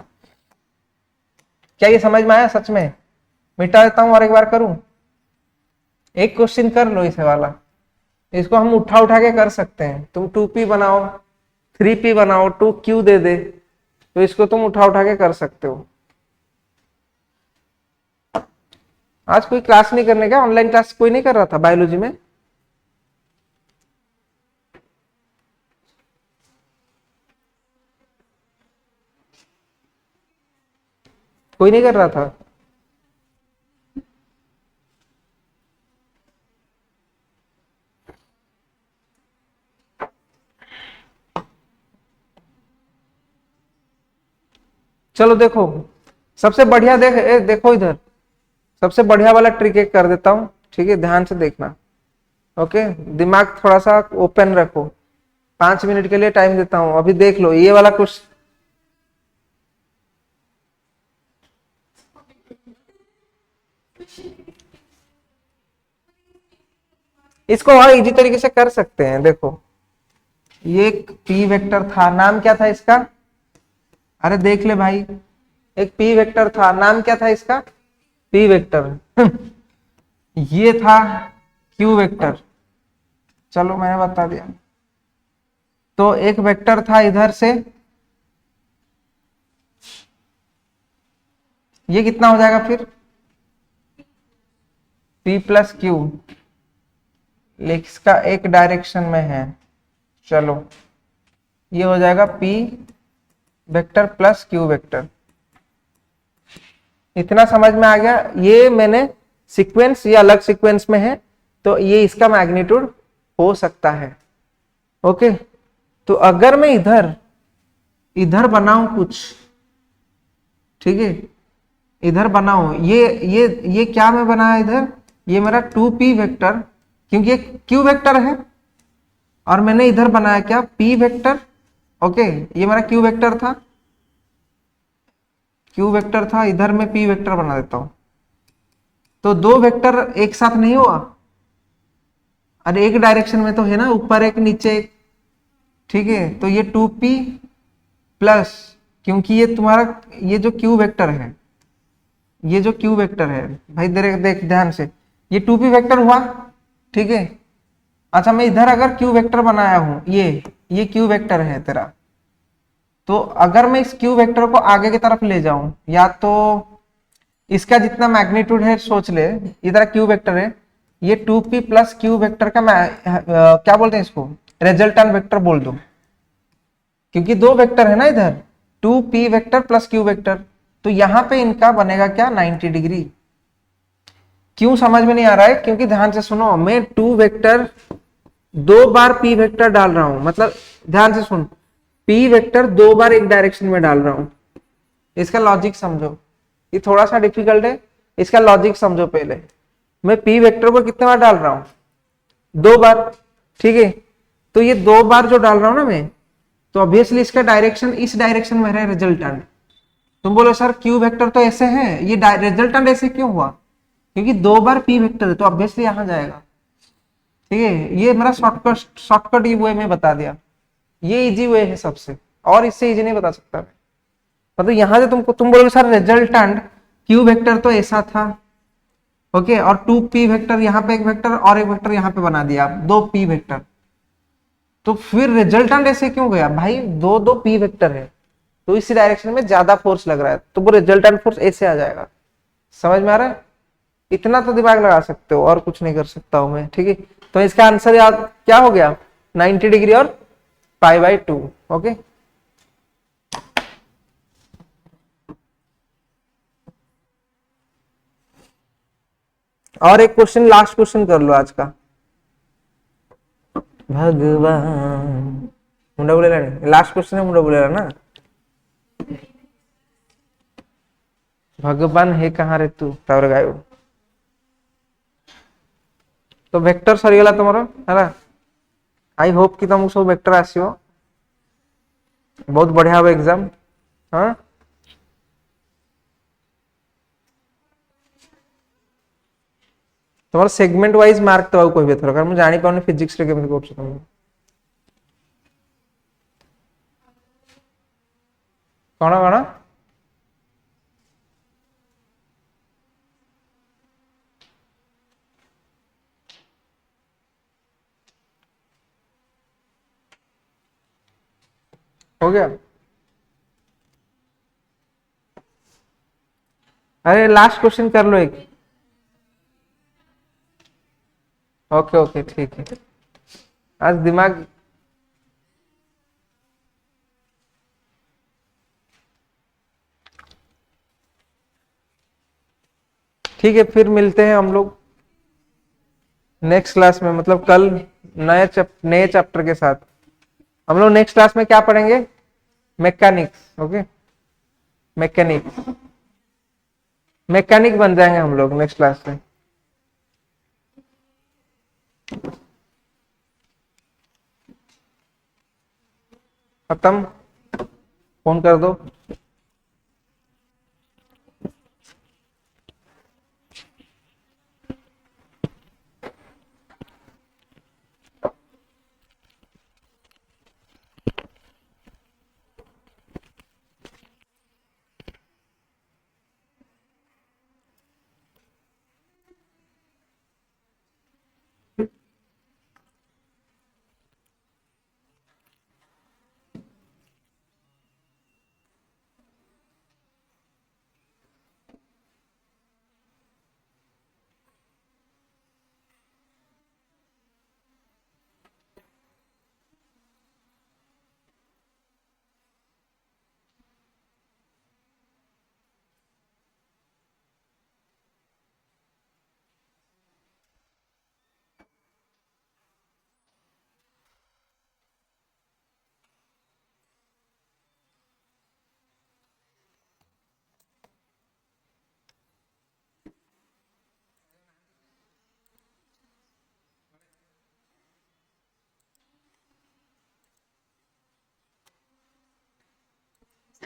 क्या ये समझ में आया सच में? मिटा देता हूँ और एक बार करूं, एक क्वेश्चन कर लो इसे वाला, इसको हम उठा उठा के कर सकते हैं, तुम 2p बनाओ, 3p बनाओ, 2q दे दे, तो इसको तुम उठा उठा के कर सकते हो। आज कोई क्लास नहीं करने का, ऑनलाइन क्लास कोई नहीं कर रहा था बायोलॉजी में? कोई नहीं कर रहा था? चलो देखो, सबसे बढ़िया देखो इधर, सबसे बढ़िया वाला ट्रिक एक कर देता हूं, ठीक है, ध्यान से देखना। ओके, दिमाग थोड़ा सा ओपन रखो, 5 मिनट के लिए टाइम देता हूं, अभी देख लो ये वाला कुछ, इसको और इजी तरीके से कर सकते हैं। देखो ये एक पी वेक्टर था, नाम क्या था इसका? अरे देख ले भाई, एक पी वेक्टर था, नाम क्या था इसका? P vector. ये था क्यू वेक्टर। चलो मैंने बता दिया। तो एक वेक्टर था इधर से, ये कितना हो जाएगा फिर? पी प्लस क्यू, इसका एक डायरेक्शन में है। चलो ये हो जाएगा P vector plus Q vector. इतना समझ में आ गया? ये मैंने सीक्वेंस, ये अलग सीक्वेंस में है, तो ये इसका मैग्नीट्यूड हो सकता है। ओके, तो अगर मैं इधर इधर बनाऊं कुछ, ठीक है, इधर बनाऊं, ये क्या मैं बनाया इधर? ये मेरा 2p वेक्टर, क्योंकि ये q वेक्टर है, और मैंने इधर बनाया क्या? p vector. ओके, ये मेरा q वेक्टर था, इधर मैं p वेक्टर बना देता हूं। तो दो वेक्टर एक साथ नहीं हुआ, अरे एक डायरेक्शन में तो है ना, ऊपर एक नीचे एक, ठीक है। तो ये 2p प्लस, क्योंकि ये तुम्हारा ये जो q वेक्टर है, ये जो q वेक्टर है भाई, देख ध्यान से, ये 2p वेक्टर हुआ, ठीक है। अच्छा, मैं इधर अगर q वेक्टर बनाया हूं, ये q वेक्टर है तेरा, तो अगर मैं इस q वेक्टर को आगे की तरफ ले जाऊं, या तो इसका जितना मैग्नीट्यूड है सोच ले, इधर q वेक्टर है, ये 2p प्लस q वेक्टर का क्या बोलते हैं इसको? रिजल्टेंट वेक्टर बोल दो, क्योंकि दो वेक्टर है ना इधर, 2p vector plus q vector, तो यहां पे इनका बनेगा क्या? 90 डिग्री। क्यों समझ में नहीं आ रहा है? क्योंकि ध्यान से सुनो, मैं 2 वेक्टर दो बार p वेक्टर डाल रहा हूं, मतलब ध्यान से सुन, p वेक्टर दो बार एक डायरेक्शन में डाल रहा हूं। इसका लॉजिक समझो, ये थोड़ा सा डिफिकल्ट है, इसका लॉजिक समझो पहले। मैं p वेक्टर को कितने बार डाल रहा हूं? दो बार, ठीक है। तो ये दो बार जो डाल रहा हूं ना मैं, तो ऑब्वियसली इसका डायरेक्शन इस डायरेक्शन में है, रिजल्टेंट। तुम बोलो सर q वेक्टर तो ऐसे है, ये रिजल्टेंट ऐसे क्यों हुआ? क्योंकि दो बार p वेक्टर है, तो ऑब्वियसली यहां जाएगा, ठीक है। ये मेरा शॉर्टकट वे में बता दिया, ये इजी वे है सबसे, और इससे इजी नहीं बता सकता मैं। मतलब यहां से तुम बोलोगे सर रिजल्टेंट q वेक्टर तो ऐसा था, ओके, और 2p वेक्टर, यहाँ पे एक वेक्टर और एक वेक्टर यहाँ पे बना दिया आप, दो p वेक्टर, तो फिर रिजल्टेंट ऐसे क्यों गया भाई? दो दो p वेक्टर है, तो इसी डायरेक्शन में ज्यादा फोर्स लग रहा है, तो वो रिजल्टेंट फोर्स ऐसे आ जाएगा। समझ में आ रहा है? इतना तो दिमाग लगा सकते हो, और कुछ नहीं कर सकता हूं मैं, ठीक है। तो इसका आंसर याद क्या हो गया? 90 डिग्री और π/2। ओके, और एक क्वेश्चन, लास्ट क्वेश्चन कर लो आज का। भगवान, मुंडा बोलेला नहीं, लास्ट क्वेश्चन है, मुंडा बोलेला ना। भगवान है कहाँ रे तू तावर गायो। तो वेक्टर सरीगला तुमरो है। आई होप कि तुमको सब वेक्टर आसीओ, बहुत बढ़िया हो एग्जाम। हाँ, तुम्हारा सेगमेंट वाइज मार्क तो कोई भी थोड़ा, मैं जानी पाऊनी फिजिक्स रे केमति करछ तुम। कौन कौन? हो गया? अरे लास्ट क्वेश्चन कर लो एक। ओके ओके ठीक है, आज दिमाग, ठीक है, फिर मिलते हैं हम लोग नेक्स्ट क्लास में, मतलब कल नए चैप्टर के साथ। हम लोग नेक्स्ट क्लास में क्या पढ़ेंगे? मैकेनिक्स। ओके, मैकेनिक्स, मैकेनिक बन जाएंगे हम लोग नेक्स्ट क्लास में। खत्म, फोन कर दो।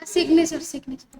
Signature signature